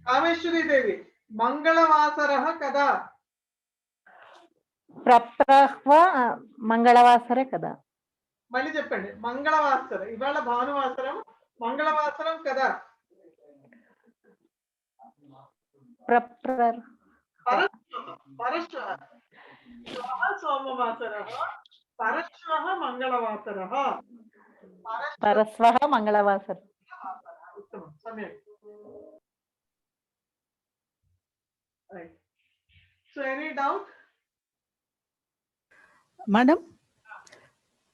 कामेश्वरी देवी मंगलवासरः कदा प्रप्रह्व मंगलवासरे कदा మళ్ళీ చెప్పండి మంగళవాసరం ఇవాళ భానువాసరం మంగళవాసరం కదా परश्वः सोमवासरः परश्वः मंगलवासरः परस्वः मंगलवासरः उत्तमं सम्यक् right so any doubt madam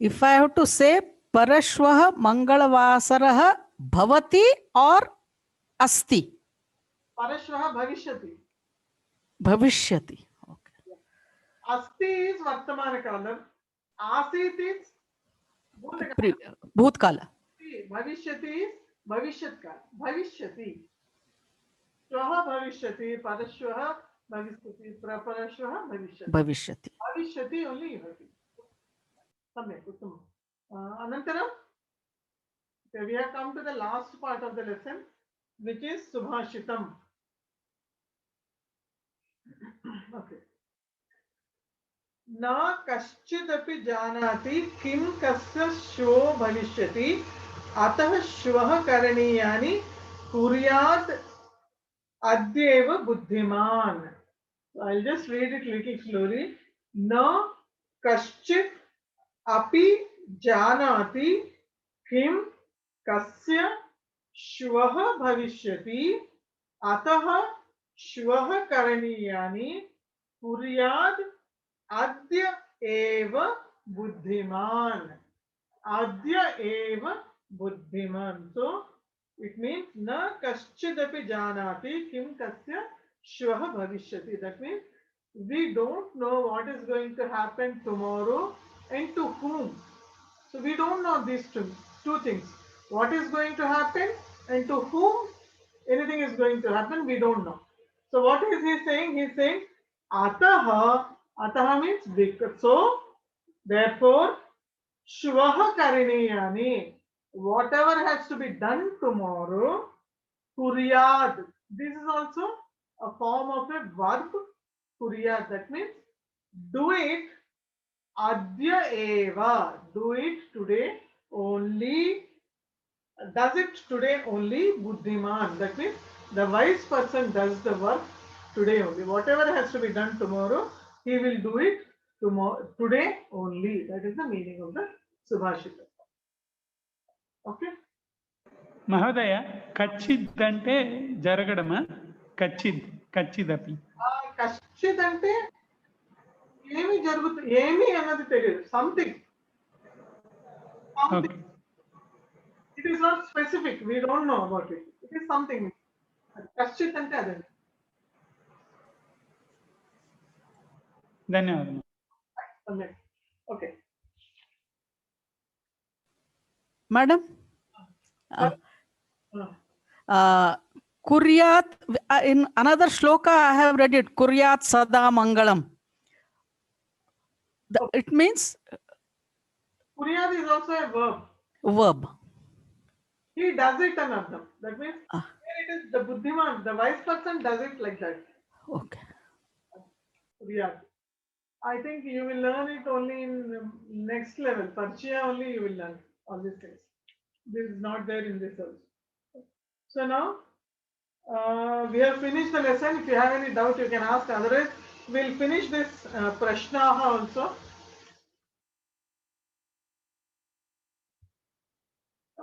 if I have to say parashvah mangalavasarah bhavati or asti परश्वः भविष्यति bhavishyati अस्ति is वर्तमान कालम आसीत् is भूतकाल भविष्यति is भविष्यत् काल भविष्यति श्वः भविष्यति परश्वः भविष्यति प्रपरश्वः भविष्यति भविष्यति भविष्यति only भवति सम्यक् उत्तमम् अनन्तरं we have come to the last part of the lesson which is subhashitam okay न कश्चिदपि जानाति किं कस्य श्वो भविष्यति अतः श्वः करणीयानि कुर्यात् अद्येव बुद्धिमान् I'll just read it little slowly न कश्चित् अपि जानाति किं कस्य श्वः भविष्यति अतः श्वः करणीयानि कुर्यात् अद्य एव बुद्धिमान् अद्य एव बुद्धिमान् so it means न कश्चिदपि जानाति किं कस्य श्वः भविष्यति that means we don't know what is going to happen tomorrow and to whom so we don't know these two things what is going to happen and to whom anything is going to happen we don't know so what is he saying atah means because so therefore shvah karineyani whatever has to be done tomorrow kuryad this is also a form of a verb kuryad that means do it adya eva do it today only, does it today only, buddhiman. That means the wise person does the work today only. Whatever has to be done tomorrow, he will do it tomorrow, today only. That is the meaning of the Subhashita. Okay. మహోదయ కచ్చిద్ అంటే జరగడమా? కచ్చిదపి కచ్చిద్ అంటే ఏమి జరుగుతుంది, ఏమి అన్నది తెలియదు. Something. It is not specific. We don't know about it. It is something. కచ్చిత్ అంటే అదే. ధన్యవాదాలు. Okay. Madam, Kuryat, in another shloka I have read it, Kuryat Sada Mangalam. It means? Kuryat is also a verb. Verb. He does it another. That means it is the buddhiman, the wise person does it like that. Okay. Kuryat. I think you will learn it only in next level. Parchaya only you will learn all these things. This is not there in this also. So now we have finished the lesson. If you have any doubt, you can ask. Otherwise, we'll finish this prashnaha also.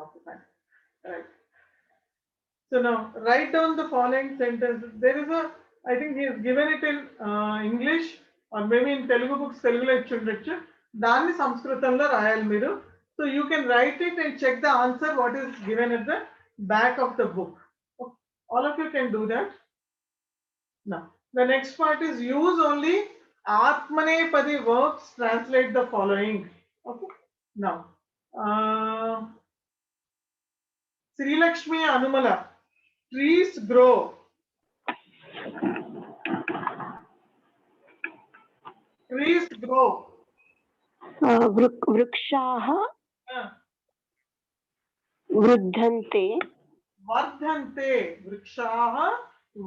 Okay, fine. Right. So now write down the following sentences. There is a, I think he has given it in English or maybe in Telugu books. Telugulo ichundachchu. Danni Sanskritamlo rayali meeru. So you can write it and check the answer what is given at the back of the book. All of you can do that. Now, the next part is use only Atmanepadi verbs. Translate the following. Okay. Now, Sri Lakshmi Anumala. Trees grow. Trees grow. वृक्षाः वृद्धन्ते. वर्धन्ते. वृक्षाः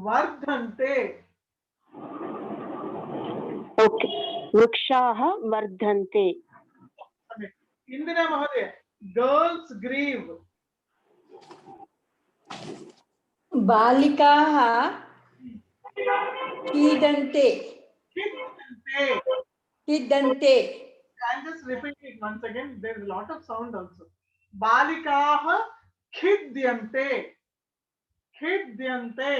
वर्धन्ते. Okay. वृक्षाः वर्धन्ते. Indira Mahodaya. Girls grieve. बालिकाः क्रीडन्ते. क्रीडन्ते. I'll just repeat it once again. There is a lot of sound also. Balikaha khidyante. Khidyante.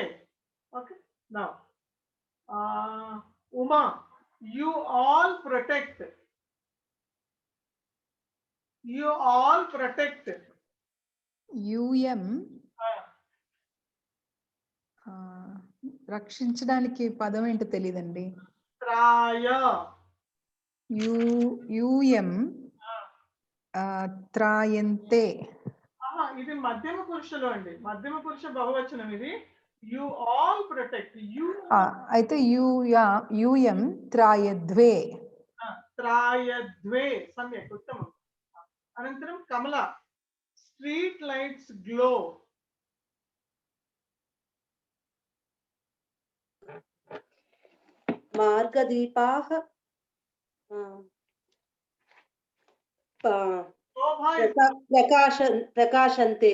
Okay. Now, Uma, you all protect. You all protect. రక్షించడానికి పదం ఏంటో తెలియదండి. త్రాయ. యూఎం త్రాయంతే. ఇది మధ్యమ పురుషులు అండి. మధ్యమ పురుష బహువచనం ఇది. You all protect. యు అయితే యూఎం త్రాయద్వే. త్రాయద్వే. సమ్యక్ ఉత్తమం. అనంతరం కమల. Street lights glow. మార్గదీపాः ప్రకాశంతే.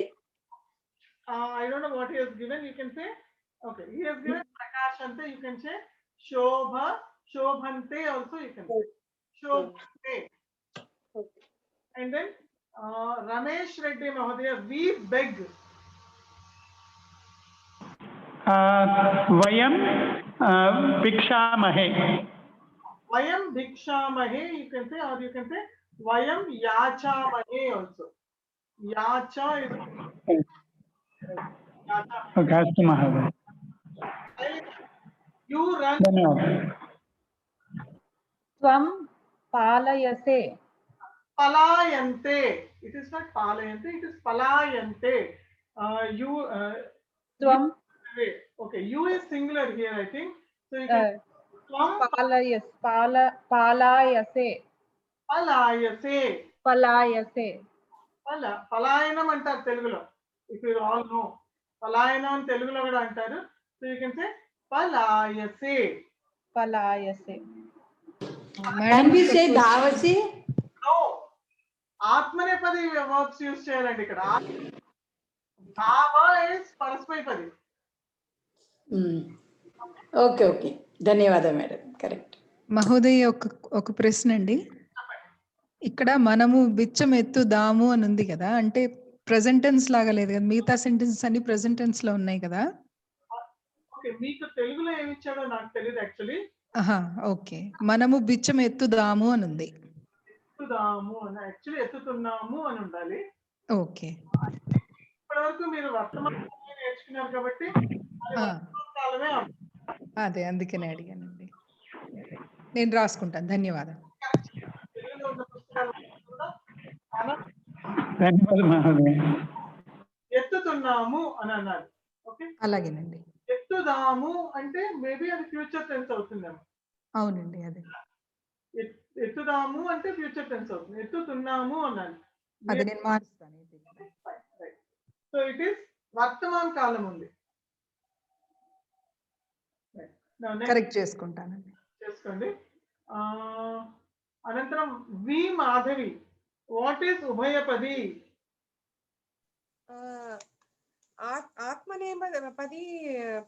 I don't know what he has given. You can say, okay, he has given prakashante. You can say shobha, shobhante also you can say. Shobhante. Okay. And then Ramesh Reddy Mahodaya, we beg. వయం భిక్షామహే. Vayam bhikshamahe you can say, or you can say Vayam yachamahe also. Yacha is okay. అస్తు మహోదయ. you run. ధన్యవాదాలు. త్వం పాలయసే. Palayante. It is not palayante, it is palayante. You Tvam. Okay, you is singular here, I think. So you can పాలయస్. పాలయసే. palayase. పలాయసే. పలాయనం అంటారు తెలుగులో. If you all know, పలాయనం అని తెలుగులో కూడా అంటారు. So you can say palayase. పలాయసే. Can we say Davasi? No. ఆత్మనేపది verbs use చేయాలండి ఇక్కడ. భావ ఇస్ పరస్మైపది. ఓకే ఓకే, ధన్యవాదాలు మేడం. కరెక్ట్. మహోదయ ఒక ప్రశ్న అండి. ఇక్కడ మనము బిచ్చం ఎత్తుదాము అని ఉంది కదా, అంటే ప్రెజెంట్ టెన్స్ లాగా లేదు కదా, మిగతా సెంటెన్సెస్ అన్ని ప్రెజెంట్ టెన్స్ లో ఉన్నాయి కదా. ఓకే, మీకు తెలుగులో ఏమి ఇచ్చాడో నాకు తెలియదు యాక్చువల్లీ. ఓకే, మనము బిచ్చం ఎత్తుదాము అని ఉంది. ఎత్తుదాము అని యాక్చువల్లీ ఎత్తుతున్నాము అని ఉండాలి. ఓకే, ఇప్పటివరకు మీరు వర్తమానం నేర్చుకున్నారు కాబట్టి అది వర్తమాన కాలమే అవుతుంది. అదే అందుకనే అడిగానండి. నేను రాసుకుంటాను. ధన్యవాదాలు. తెలుగులో ఉన్న పుస్తకాలు కూడా మనం ధన్యవాదాలు మహోదయ. ఎత్తుతున్నాము అని అన్నారు. ఓకే, అలాగేనండి. ఎత్తుదాము అంటే మేబీ అది ఫ్యూచర్ టెన్స్ అవుతుందేమో. అవునండి, అదే ఎత్తుదాము అంటే ఫ్యూచర్ టెన్స్ అవుతుంది. ఎత్తుతున్నాము అన్నాను. అది నేను మారుస్తాను. సో ఇట్ ఈస్ వర్తమాన కాలం ఉంది. కరెక్ట్ చేసుకుంటానండి. చేసుకోండి. అనంతరం వి మాధవి, వాట్ ఈస్ ఉభయపది? ఆత్మనేపది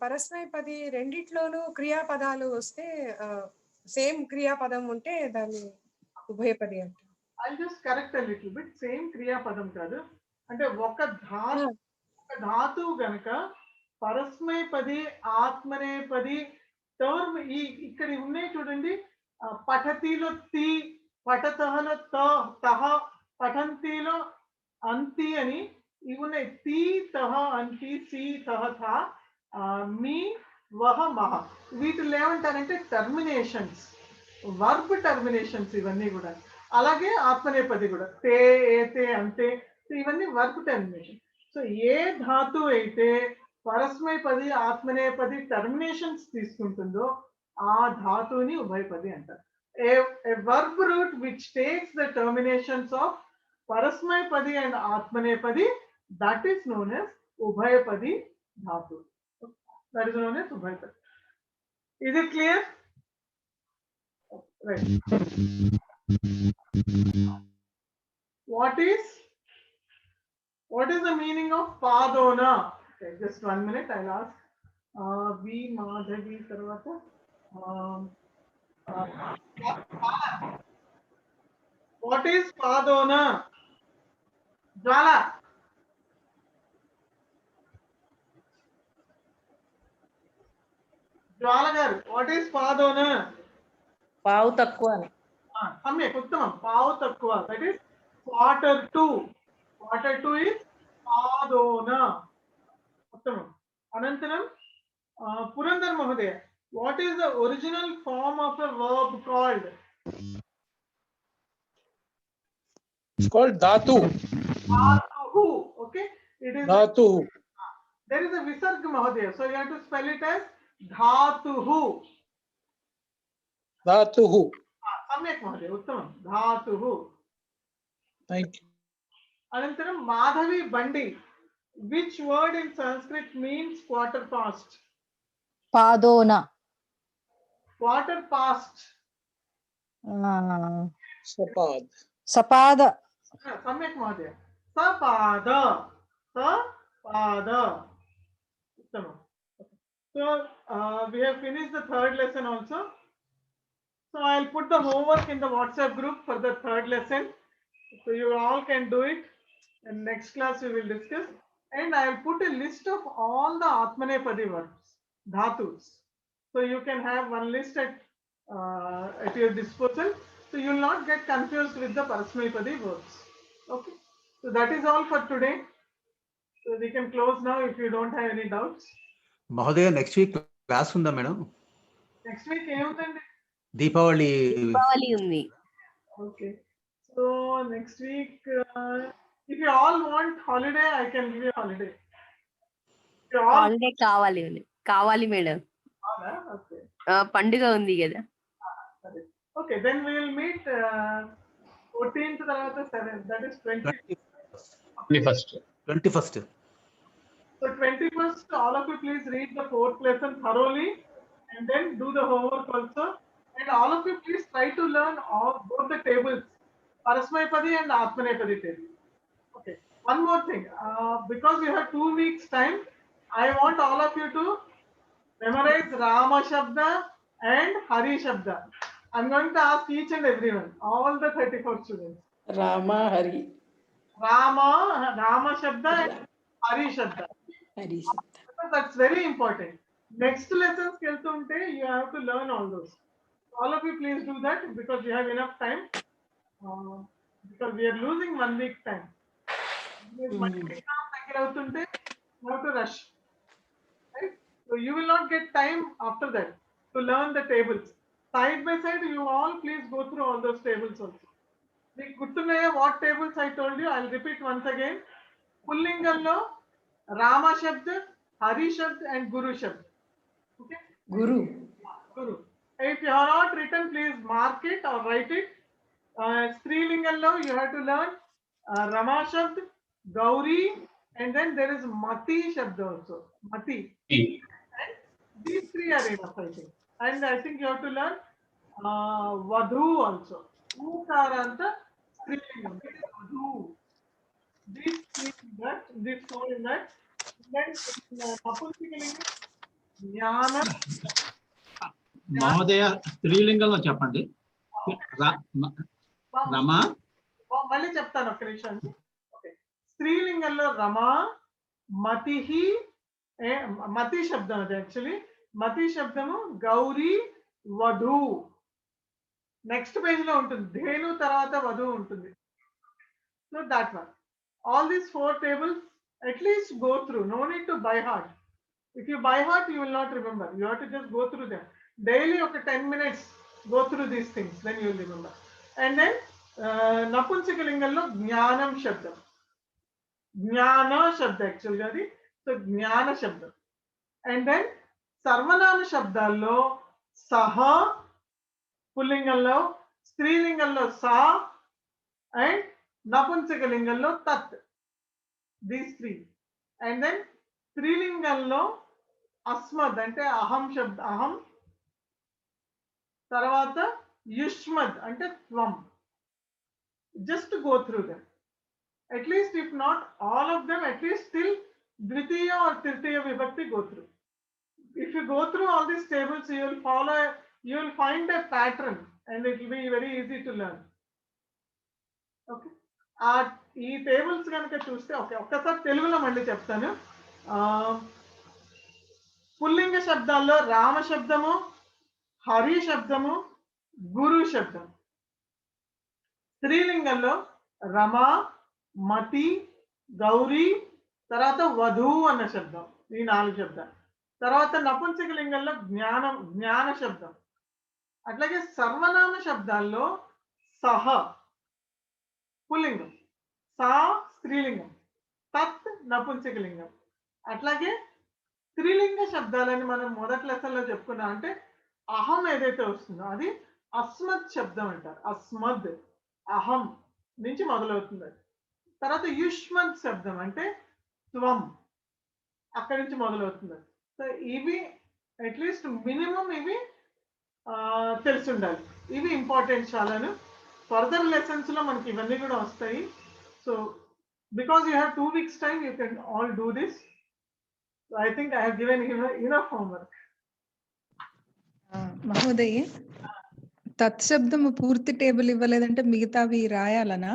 పరస్మైపది రెండిట్లోనూ క్రియాపదాలు వస్తే సేమ్ క్రియాపదం ఉంటే దాన్ని ఉభయపది అంటారు. I just correct a little bit. Same క్రియాపదం కాదు, అంటే ఒక ధాతువు గనక పరస్మైపది ఆత్మనేపది టర్మ్ ఈ ఇక్కడ ఉన్నాయి చూడండి. పఠతిలో తి, పఠతహలో తహ, పఠంతిలో అంతి అని ఇవి ఉన్నాయి. తి తహ అంతి, సి తహ థ, మీ వహ మహ. వీటిలో ఏమంటారంటే టర్మినేషన్స్, వర్బ్ టర్మినేషన్స్ ఇవన్నీ కూడా. అలాగే ఆత్మనేపది కూడా తే, ఏతే, అంతే, ఇవన్నీ వర్బ్ టర్మినేషన్. సో ఏ ధాతువు అయితే పరస్మైపది ఆత్మనేపది టర్మినేషన్స్ తీసుకుంటుందో ఆ ధాతువుని ఉభయపది అంటారు. A verb root which takes the terminations of parasmaipadi and atmanepadi, that is known as ubhayapadi dhatu. That is known as ubhayapadi. Is it clear? Right. What is the meaning of padona? Okay, just 1 minute, I'll ask. V Madhavi tarvata. What is padona? Jwala. Jwala garu, what is padona? పావు తక్కువ అని. Samyak, uttamam. Pavu takkuva. That is quarter to. Quarter to is padona. Uttamam. Anantaram, Purandar Mahodaya, what is the original form of a verb called? It's called dhatu. Dhatuhu. Okay. It is Dhatu. There is a visarga Mahodaya, so you have to spell it as dhatuhu. Dhatuhu. Samyak Mahodaya. Uttamam. Dhatuhu. Thank you. Anantaram, Madhavi Bandi. Which word in Sanskrit means quarter past? పాదోన. Quarter past. Sapad. సపాద. Samyak Mahodaya. Sapada. Sapada. Uttamam. So we have finished the third lesson also. So I'll put the homework in the WhatsApp group for the third lesson. So you all can do it. And next class we will discuss. And I will put a list of all the Atmanepadi verbs, dhatus. So you can have one list at your disposal. So you will not get confused with the Parasmaipadi verbs. Okay. So that is all for today. So we can close now if you don't have any doubts. మహోదయ next week class ఉందా madam? Next week ఏముందండి? దీపావళి ఉంది. Okay. So next week, if you all want holiday, I can give you holiday. Holiday కావాలి madam. Okay. పండుగ ఉంది కదా. Okay, then we will meet 14th తర్వాత 7th, that is 21st. So 21st, all of you please read the 4th lesson thoroughly and then do the homework also. And all of you please try to learn both the tables, Parasmaipadi and Atmanepadi table. Okay. One more thing. Because we have 2 weeks time, I want all of you to memorize Rama Shabda and Hari Shabda. I'm going to ask each and everyone, all the 34 students. Rama Hari. Rama Shabda and Hari Shabda. Hari Shabda. That's very important. Next lessons keltunte you have to learn all those. All of you please do that because we have enough time. Because we are losing 1 week time. You have to rush. Right? So you will not get time after that to learn the tables. Side by side, you all please go through all those tables also. Good to know what tables I told you. I'll repeat once again. Pullingallo, Rama Shabda, Hari Shabda and Guru Shabda. Okay? Guru. Guru. If you are not written, please mark it or write it. Strilingallo, you have to learn Rama Shabda, Gauri, and then there is Mati Shabda also. Mati. These 3 are enough, I think. And I think you have to learn Vadhu also. Ukaranta, Strilingam. Vadhu. These 3 in that, these 4 in that. Then Napunsikalinga, Jnana. మహోదయ స్త్రీలింగంలో చెప్పండి. రమా మళ్ళీ చెప్తాను ఒక్క నిమిషం. స్త్రీలింగంలో రమా, మతిహి, మతి శబ్దం అది actually. మతి శబ్దము గౌరీ, వధు. నెక్స్ట్ పేజ్ లో ఉంటుంది. ధేను తర్వాత వధువు ఉంటుంది. So that one. All these 4 tables at least go through. No need to by heart. If you by heart, you will not remember. You have to just go through them. Daily, okay, 10 minutes, go through these things, then you will remember. And then, Napunsikalingallo, Jnanam Shabdam. Jnana Shabda actually. So, Jnana Shabdam. And then, Sarvanama Shabdallo, Saha, Pullingallo, Strilingallo, Sa, and Napunsikalingallo, Tat. These 3. And then, Strilingallo, అస్మద్ అంటే అహం శబ్ద అహం, తర్వాత యుష్మద్ అంటే త్వం. Just go through them at least, if not all of them, at least till ద్వితీయ are తృతీయ విభక్తి go through. If you go through all these tables, you will find a pattern and it will be very easy to learn. Okay. ఈ tables కనుక చూస్తే ఒక్కసారి తెలుగులో మళ్ళీ చెప్తాను. పుల్లింగ శబ్దాల్లో రామ శబ్దము, హరి శబ్దము, గురు శబ్దం. స్త్రీలింగంలో రమ, మతి, గౌరీ, తర్వాత వధు అన్న శబ్దం. ఈ 4 శబ్దాలు. తర్వాత నపుంసకలింగంలో జ్ఞాన శబ్దం. అట్లాగే సర్వనామ శబ్దాల్లో సహ పుల్లింగం, సా స్త్రీలింగం, తత్ నపుంసకలింగం. అట్లాగే స్త్రీలింగ శబ్దాలని మనం మొదటి లెసన్లో చెప్పుకున్నాం. అంటే అహం ఏదైతే వస్తుందో అది అస్మద్ శబ్దం అంటారు. అస్మద్ అహం నుంచి మొదలవుతుంది. తర్వాత యుష్మద్ శబ్దం అంటే త్వం, అక్కడి నుంచి మొదలవుతుంది. సో ఇవి అట్లీస్ట్ మినిమం ఇవి తెలిసి ఉండాలి. ఇవి ఇంపార్టెంట్ చాలాను. ఫర్దర్ లెసన్స్ లో మనకి ఇవన్నీ కూడా వస్తాయి. So because you have 2 weeks time, you can all do this. So I think I have given enough homework. మహోదయ, తత్శబ్దము పూర్తి టేబుల్ ఇవ్వలేదంటే మిగతావి రాయాలనా?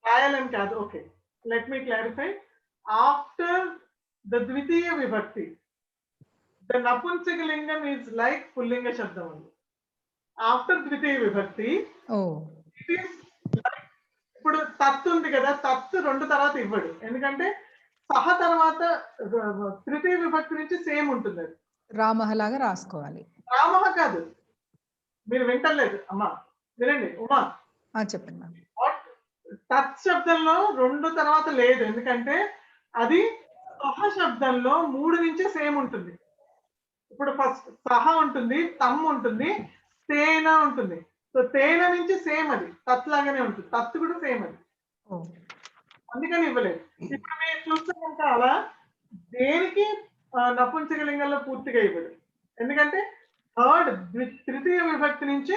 రాయాలని కాదు. Okay, let me clarify. After the ద్వితీయ విభక్తి, the Napunsakalinga is like Pullinga Shabdam only. After Dvitiya Vibhakti, it is like, ఇప్పుడు తత్తు ఉంది కదా, తత్తు 2 తర్వాత ఇవ్వడు. ఎందుకంటే సహ తర్వాత తృతీయ విభక్తి నుంచి సేమ్ ఉంటుంది. అది రామహ లాగా రాసుకోవాలి. రామహ కాదు, మీరు వింటలేదు అమ్మా, వినండి ఉమా. చెప్పండి. తత్ శబ్దంలో 2 తర్వాత లేదు. ఎందుకంటే అది సహ శబ్దంలో 3 నుంచే సేమ్ ఉంటుంది. ఇప్పుడు ఫస్ట్ సహ ఉంటుంది, తమ్ ఉంటుంది, తేన ఉంటుంది. సో తేన నుంచి సేమ్, అది తత్ లాగానే ఉంటుంది. తత్ కూడా సేమ్ అది, అందుకని ఇవ్వలేదు. ఇప్పుడు మీరు చూస్తే కనుక అలా దేనికి నపుంసకలింగంలో పూర్తిగా ఇవ్వడు. ఎందుకంటే తృతీయ విభక్తి నుంచి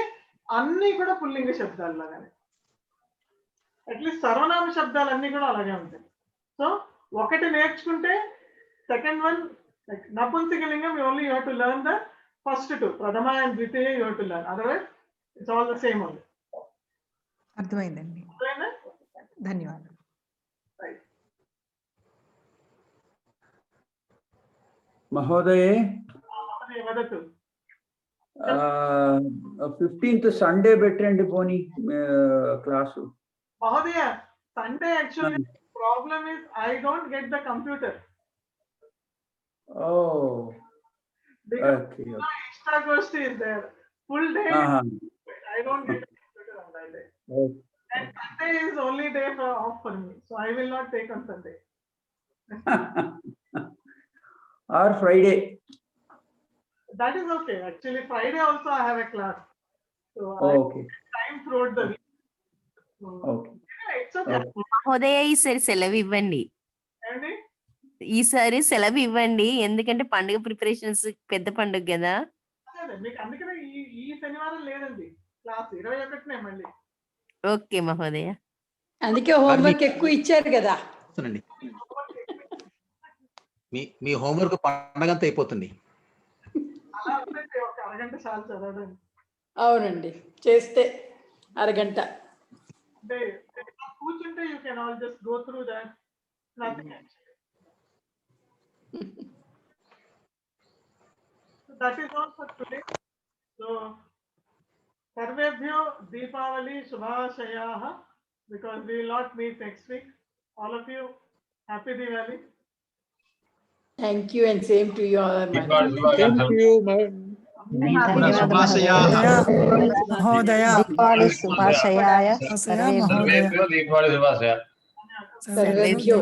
అన్ని కూడా పుల్లింగ శబ్దాలు లాగానే. అట్లీస్ట్ సర్వనామ శబ్దాలు అన్ని కూడా అలాగే ఉంటాయి. సో ఒకటి నేర్చుకుంటే సెకండ్ వన్ లైక్ నపుంసకలింగం only you have to learn the first two, ప్రథమ అండ్ ద్వితీయ you have to learn, otherwise it's all the same only. అర్థమైందండి. ధన్యవాదాలు. మహోదయే, వదతు. 15th సండే పెట్టండి పోనీ క్లాసు. మహోదయ, Sunday actually problem is I don't get the computer. Oh, okay. Extra Goshti is there. Full day. I don't get a computer on that day. Okay. And Sunday is only day off for me, so I will not take on Sunday. Or Friday. That is okay. Actually, Friday also I have a class, so Okay. I have time throughout the week. So, Okay. anyway, it's okay. మహోదయ ఈసారి సెలవు ఇవ్వండి. Andy? ఈసారి సెలవు ఇవ్వండి, ఎందుకంటే పండుగ preparations పెద్ద పండుగ కదా. మీకు అందుకనే ఈ శనివారం లేదండి క్లాస్, 21నే మళ్ళీ. ఓకే మహోదయ. అందుకే హోంవర్క్ ఎక్కువ ఇచ్చారు కదా. మీ హోంవర్క్ పండగంతా అయిపోతుంది. అలా ఉంటే ఒక అరగంట చాలు చదవడానికి. అవునండి, చేస్తే అరగంట. అంటే కూర్చుంటే you can all just go through that, nothing actually. So that is all for today. So Sarvebhyo Deepavali Shubhashayaha, because we will not meet next week. All of you, happy Diwali. Thank you and same to you all. Thank you. మహోదయ దీపావళి శుభాశయాయ సర్వేభ్యో దీపావళి శుభాశయ. సర్వేభ్యో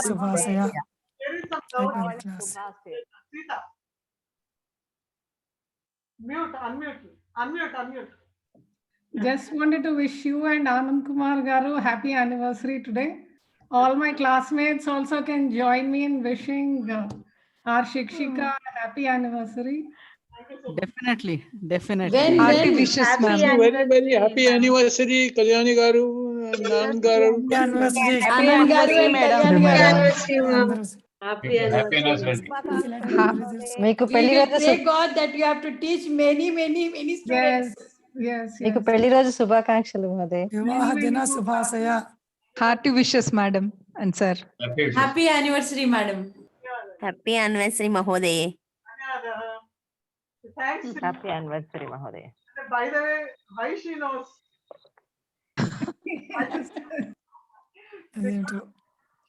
శుభాశయ. There is some doubt. Sita. Unmute. Just wanted to wish you and Anand Kumar Garu happy anniversary today. All my classmates also can join me in wishing our Shikshika happy anniversary. Definitely. Hearty wishes, ma'am. Very happy anniversary, Kalyani Garu and Anand Garu. Happy anniversary, madam. Happy anniversary. మీకు We పెళ్లి will రోజు pray God that you have to teach many students. Yes. మీకు పెళ్లి రోజు శుభాకాంక్షలు మహోదయ. వివాహ దిన శుభాశయ. Hearty wishes, madam and sir. Happy anniversary, madam. Happy anniversary మహోదయ. Thanks. హ్యాపీ యానివర్సరీ మహోదయ. By the way, why she knows?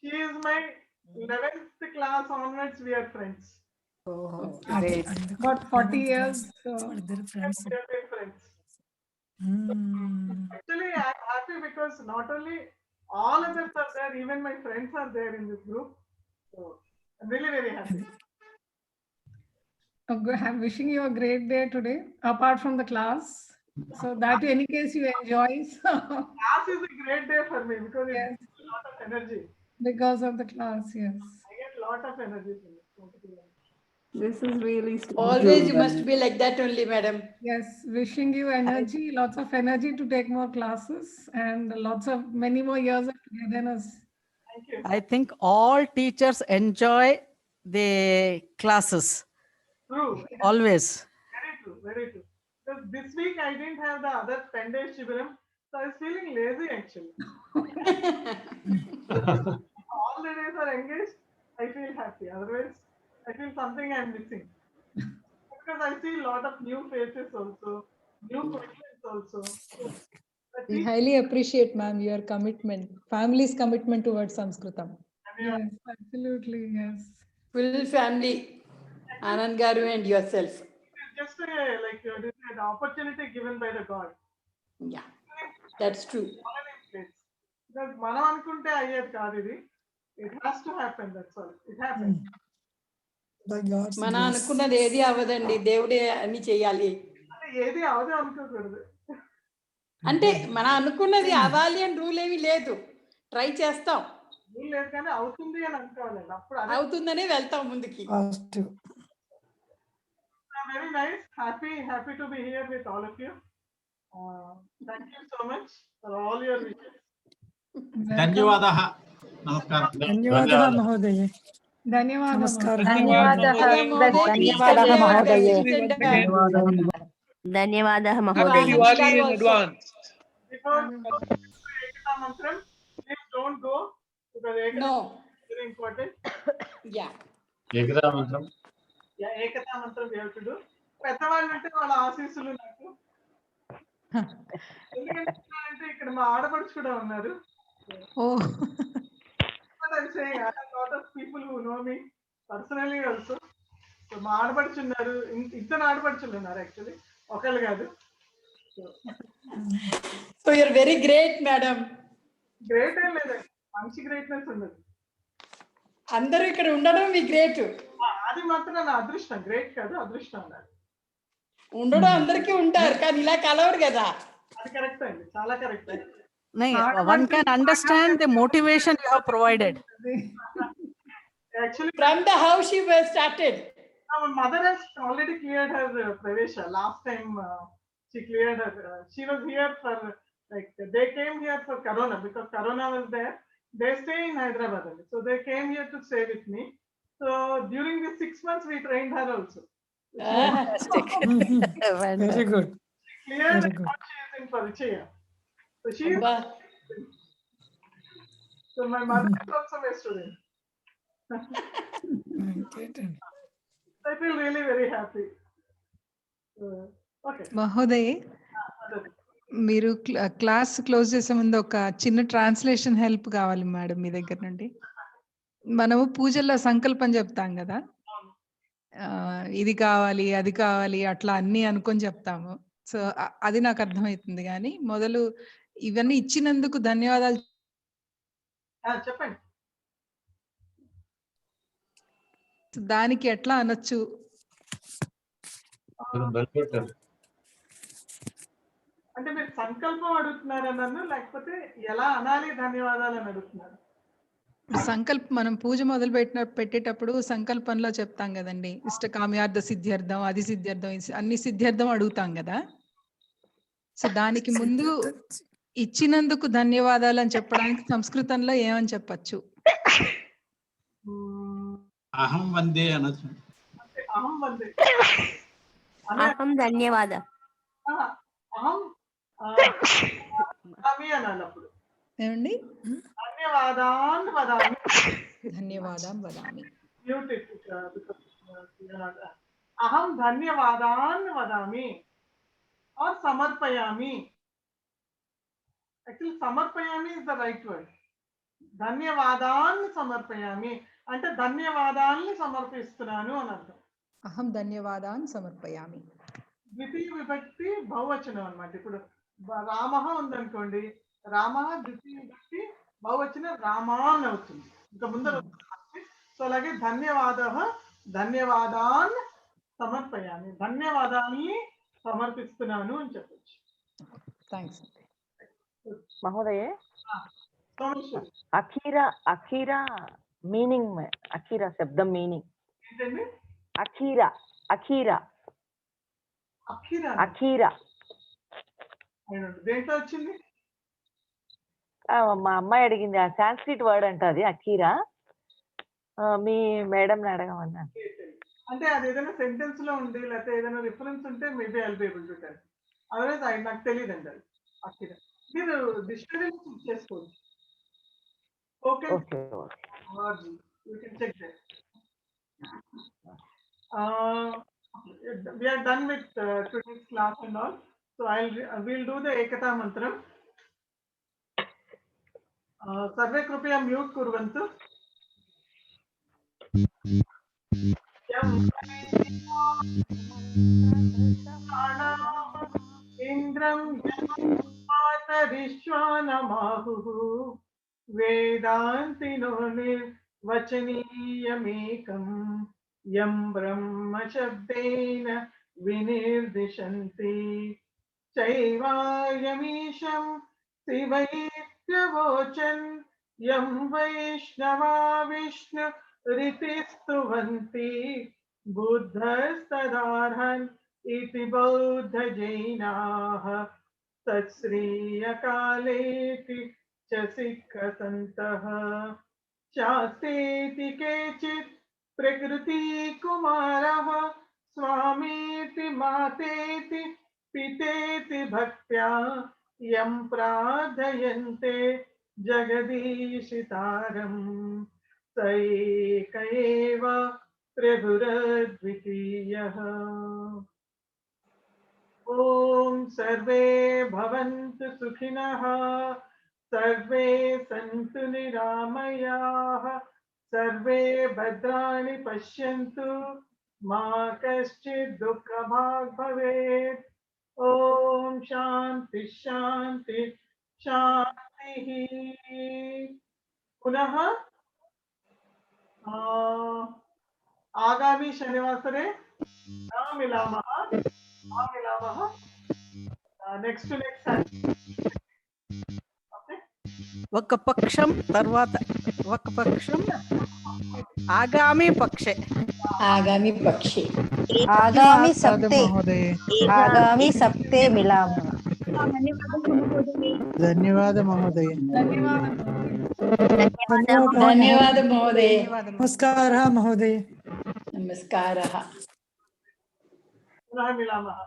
She is my 11th class onwards. We are friends. Great. About 40 years. We have been friends. Actually, I'm happy because not only all others are there, even my friends are there in this group. So I'm really very happy. I'm wishing you a great day today, apart from the class. So that any case you enjoy. Class is a great day for me because it gives a lot of energy. Because of the class, yes. I get a lot of energy from it. This is really Always you must be like that only, madam. Yes, wishing you energy, lots of energy to take more classes and many more years of togetherness. Thank you. I think all teachers enjoy the classes. True. Always. Very true. Because this week I didn't have the other 10 days Shibiram, so I was feeling lazy actually. All the days are engaged, I feel happy. Otherwise, I feel something I'm missing. Because I see a lot of new faces also, new questions also. We highly appreciate, ma'am, your commitment, family's commitment towards Sanskritam. Yes, absolutely, yes. Full family, Anand Garu and yourself. It's just an opportunity given by the God. Yeah, that's true. Because మనం అనుకుంటే అయ్యేది కాదు ఇది. It has to happen, that's all. It happens. మన అనుకున్నది ఏది అవ్వదండి, దేవుడే అన్ని చేయాలి. ఏది అవదు అనుకోకూడదు. అంటే మనం అనుకున్నది అవ్వాలి అని రూల్ ఏమీ లేదు, ట్రై చేస్తాం. రూల్ లేదు కానీ అవుతుంది అని అనుకోవాలి. అప్పుడు అవుతుందనే వెళ్తాం ముందుకి. Very nice. Happy to be here with all of you. Thank you so much for all your wishes. ధన్యవాదాः నమస్కారం ధన్యవాదాः మహోదయ ధన్యవాదాలు. నమస్కారం ధన్యవాదాः మహోదయే. ధన్యవాదాः Happy మహోదయ. Diwali in advance. Before Ekata Mantram, please don't go because Ekata No. is very important. Yeah. ఏకదా మంత్రం Yeah, Ekata Mantram we have to do. పెద్దవాళ్ళు అంటే వాళ్ళ ఆశీస్సులు నాకు. ఎందుకంటే ఇక్కడ మా ఆడపడుచు కూడా ఉన్నారు. ఓ But I'm saying I have a lot of people who know me personally also. So మా ఆడపడుచు ఉన్నారు, ఇద్దరు ఆడపడుచులు ఉన్నారు యాక్చువల్లీ, ఒకళ్ళు కాదు. So you're very great, madam. Great ఏం లేదండి, మంచి గ్రేట్నెస్ ఉండదు. అందరూ ఇక్కడ ఉండడం మీ గ్రేట్. అది మాత్రం నా అదృష్టం, గ్రేట్ కాదు అదృష్టం అన్నారు. ఉండడం అందరికీ ఉంటారు కానీ ఇలా కలవరు కదా. అది కరెక్ట్ అండి, చాలా కరెక్ట్ అండి. One can understand the motivation you have provided. Actually, from the house she was started. Our mother has already cleared her Pravesha. Last time she cleared her. She was here for like they came here for Corona because Corona was there. They stay in Hyderabad, so they came here to stay with me. So during the 6 months we trained her also. Fantastic. Very good. Cleared Very good. she is in Parichaya. So she is, so my mother is also my student. I feel really very happy. Okay. మహోదయ్, మీరు class close చేసే ముందు ఒక చిన్న translation help కావాలి madam మీ దగ్గర నుండి. మనము పూజల్లో సంకల్పం చెప్తాం కదా, ఇది కావాలి అది కావాలి అట్లా అన్ని అనుకొని చెప్తాము. సో అది నాకు అర్థమవుతుంది, కానీ మొదలు ఇవన్నీ ఇచ్చినందుకు ధన్యవాదాలు చెప్పండి. దానికి ఎట్లా అనొచ్చు? అంటే మీరు సంకల్పం అడుగుతున్నారా నన్ను, లేకపోతే ఎలా అనాలి ధన్యవాదాలు అని అడుగుతున్నారు? సంకల్పం మనం పూజ మొదలు పెట్టేటప్పుడు సంకల్పంలో చెప్తాం కదండి, ఇష్ట కామ్యార్థ సిద్ధ్యర్థం, అది సిద్ధ్యర్థం, అన్ని సిద్ధ్యర్థం అడుగుతాం కదా. సో దానికి ముందు ఇచ్చినందుకు ధన్యవాదాలు అని చెప్పడానికి సంస్కృతంలో ఏమని చెప్పచ్చు? అహం వందే అనొచ్చు. అహం వందే, అహం ధన్యవాద, అహం అనాలి. అప్పుడు ఏమండి? ధన్యవాదాన్ వదామి. ధన్యవాదం వదామి. అహం ధన్యవాదాన్ వదామి or samarpayami. Actually samarpayami is the right word. ధన్యవాదాన్ సమర్పయామి అంటే ధన్యవాదాల్ని సమర్పిస్తున్నాను అని అర్థం. అహం ధన్యవాదాన్ సమర్పయామి. ద్వితీయ విభక్తి బహువచనం అన్నమాట. ఇప్పుడు రామః ఉందనుకోండి, రామః ద్వితీయ విభక్తి బహువచనం రామాన్ అవుతుంది, ఇంకా ముందర. సో అలాగే ధన్యవాదః ధన్యవాదాన్ సమర్పయామి, ధన్యవాదాల్ని సమర్పిస్తున్నాను అని చెప్పచ్చు. థ్యాంక్స్ మహోదయ. అఖీరా, అఖీరా మీనింగ్, అఖీరా శబ్దం మీనింగ్ ఏంటండి? అఖీరా, అఖీరా, అఖీరా, అఖీరా దేంట్లో వచ్చింది? మా అమ్మాయి అడిగింది, ఆ సాంస్క్రిట్ వర్డ్ అంట అది అఖీరా. మీ మేడం అడగమన్నా. అంటే అది ఏదైనా సెంటెన్స్ లో ఉంది లేకపోతే ఏదైనా రిఫరెన్స్ ఉంటే maybe I will be able to tell. Otherwise నాకు తెలియదండి అది అఖీరా. మీరు డిక్షనరీ చేసుకోవచ్చు. Okay, you can check that. We are done with today's class and all. So we'll do the Ekata Mantram. Sarve कृपया म्यूट कुर्वन्तु. इंद्रं मातरिश्वानमाहुः वेदान्तिनो निर्वचनीयमेकं यं ब्रह्मशब्देन विनिर्दिशन्ति चैवायमीशं शिवैत्यवोचन् यं वैष्णवा विष्णु ऋतिस्तुवन्ति बुद्धस्तदार्हन् इति बौद्धजैनाः तत्श्री अकालेति च सिक्खसन्तः शास्तेति केचित् प्रकृतिकुमारः स्वामीति मातेति पितेति भक्त्या यं प्रार्थयन्ते जगदीशितारं स एक एव प्रभुरद्वितीयः। ॐ सर्वे भवन्तु सुखिनः सर्वे सन्तु निरामयाः सर्वे भद्राणि पश्यन्तु मा कश्चित् दुःखभाग् भवेत्। ॐ शान्ति शान्ति शान्तिः। पुनः आगामी शनिवासरे मिलामः नेक्स्ट ఒక పక్షం తర్వాత ఒక పక్షం ఆగామి పక్షే आगामी सप्ते मिलामः। धन्यवाद महोदय। धन्यवाद महोदय। नमस्कारः महोदय। नमस्कारः। पुनः मिलामः।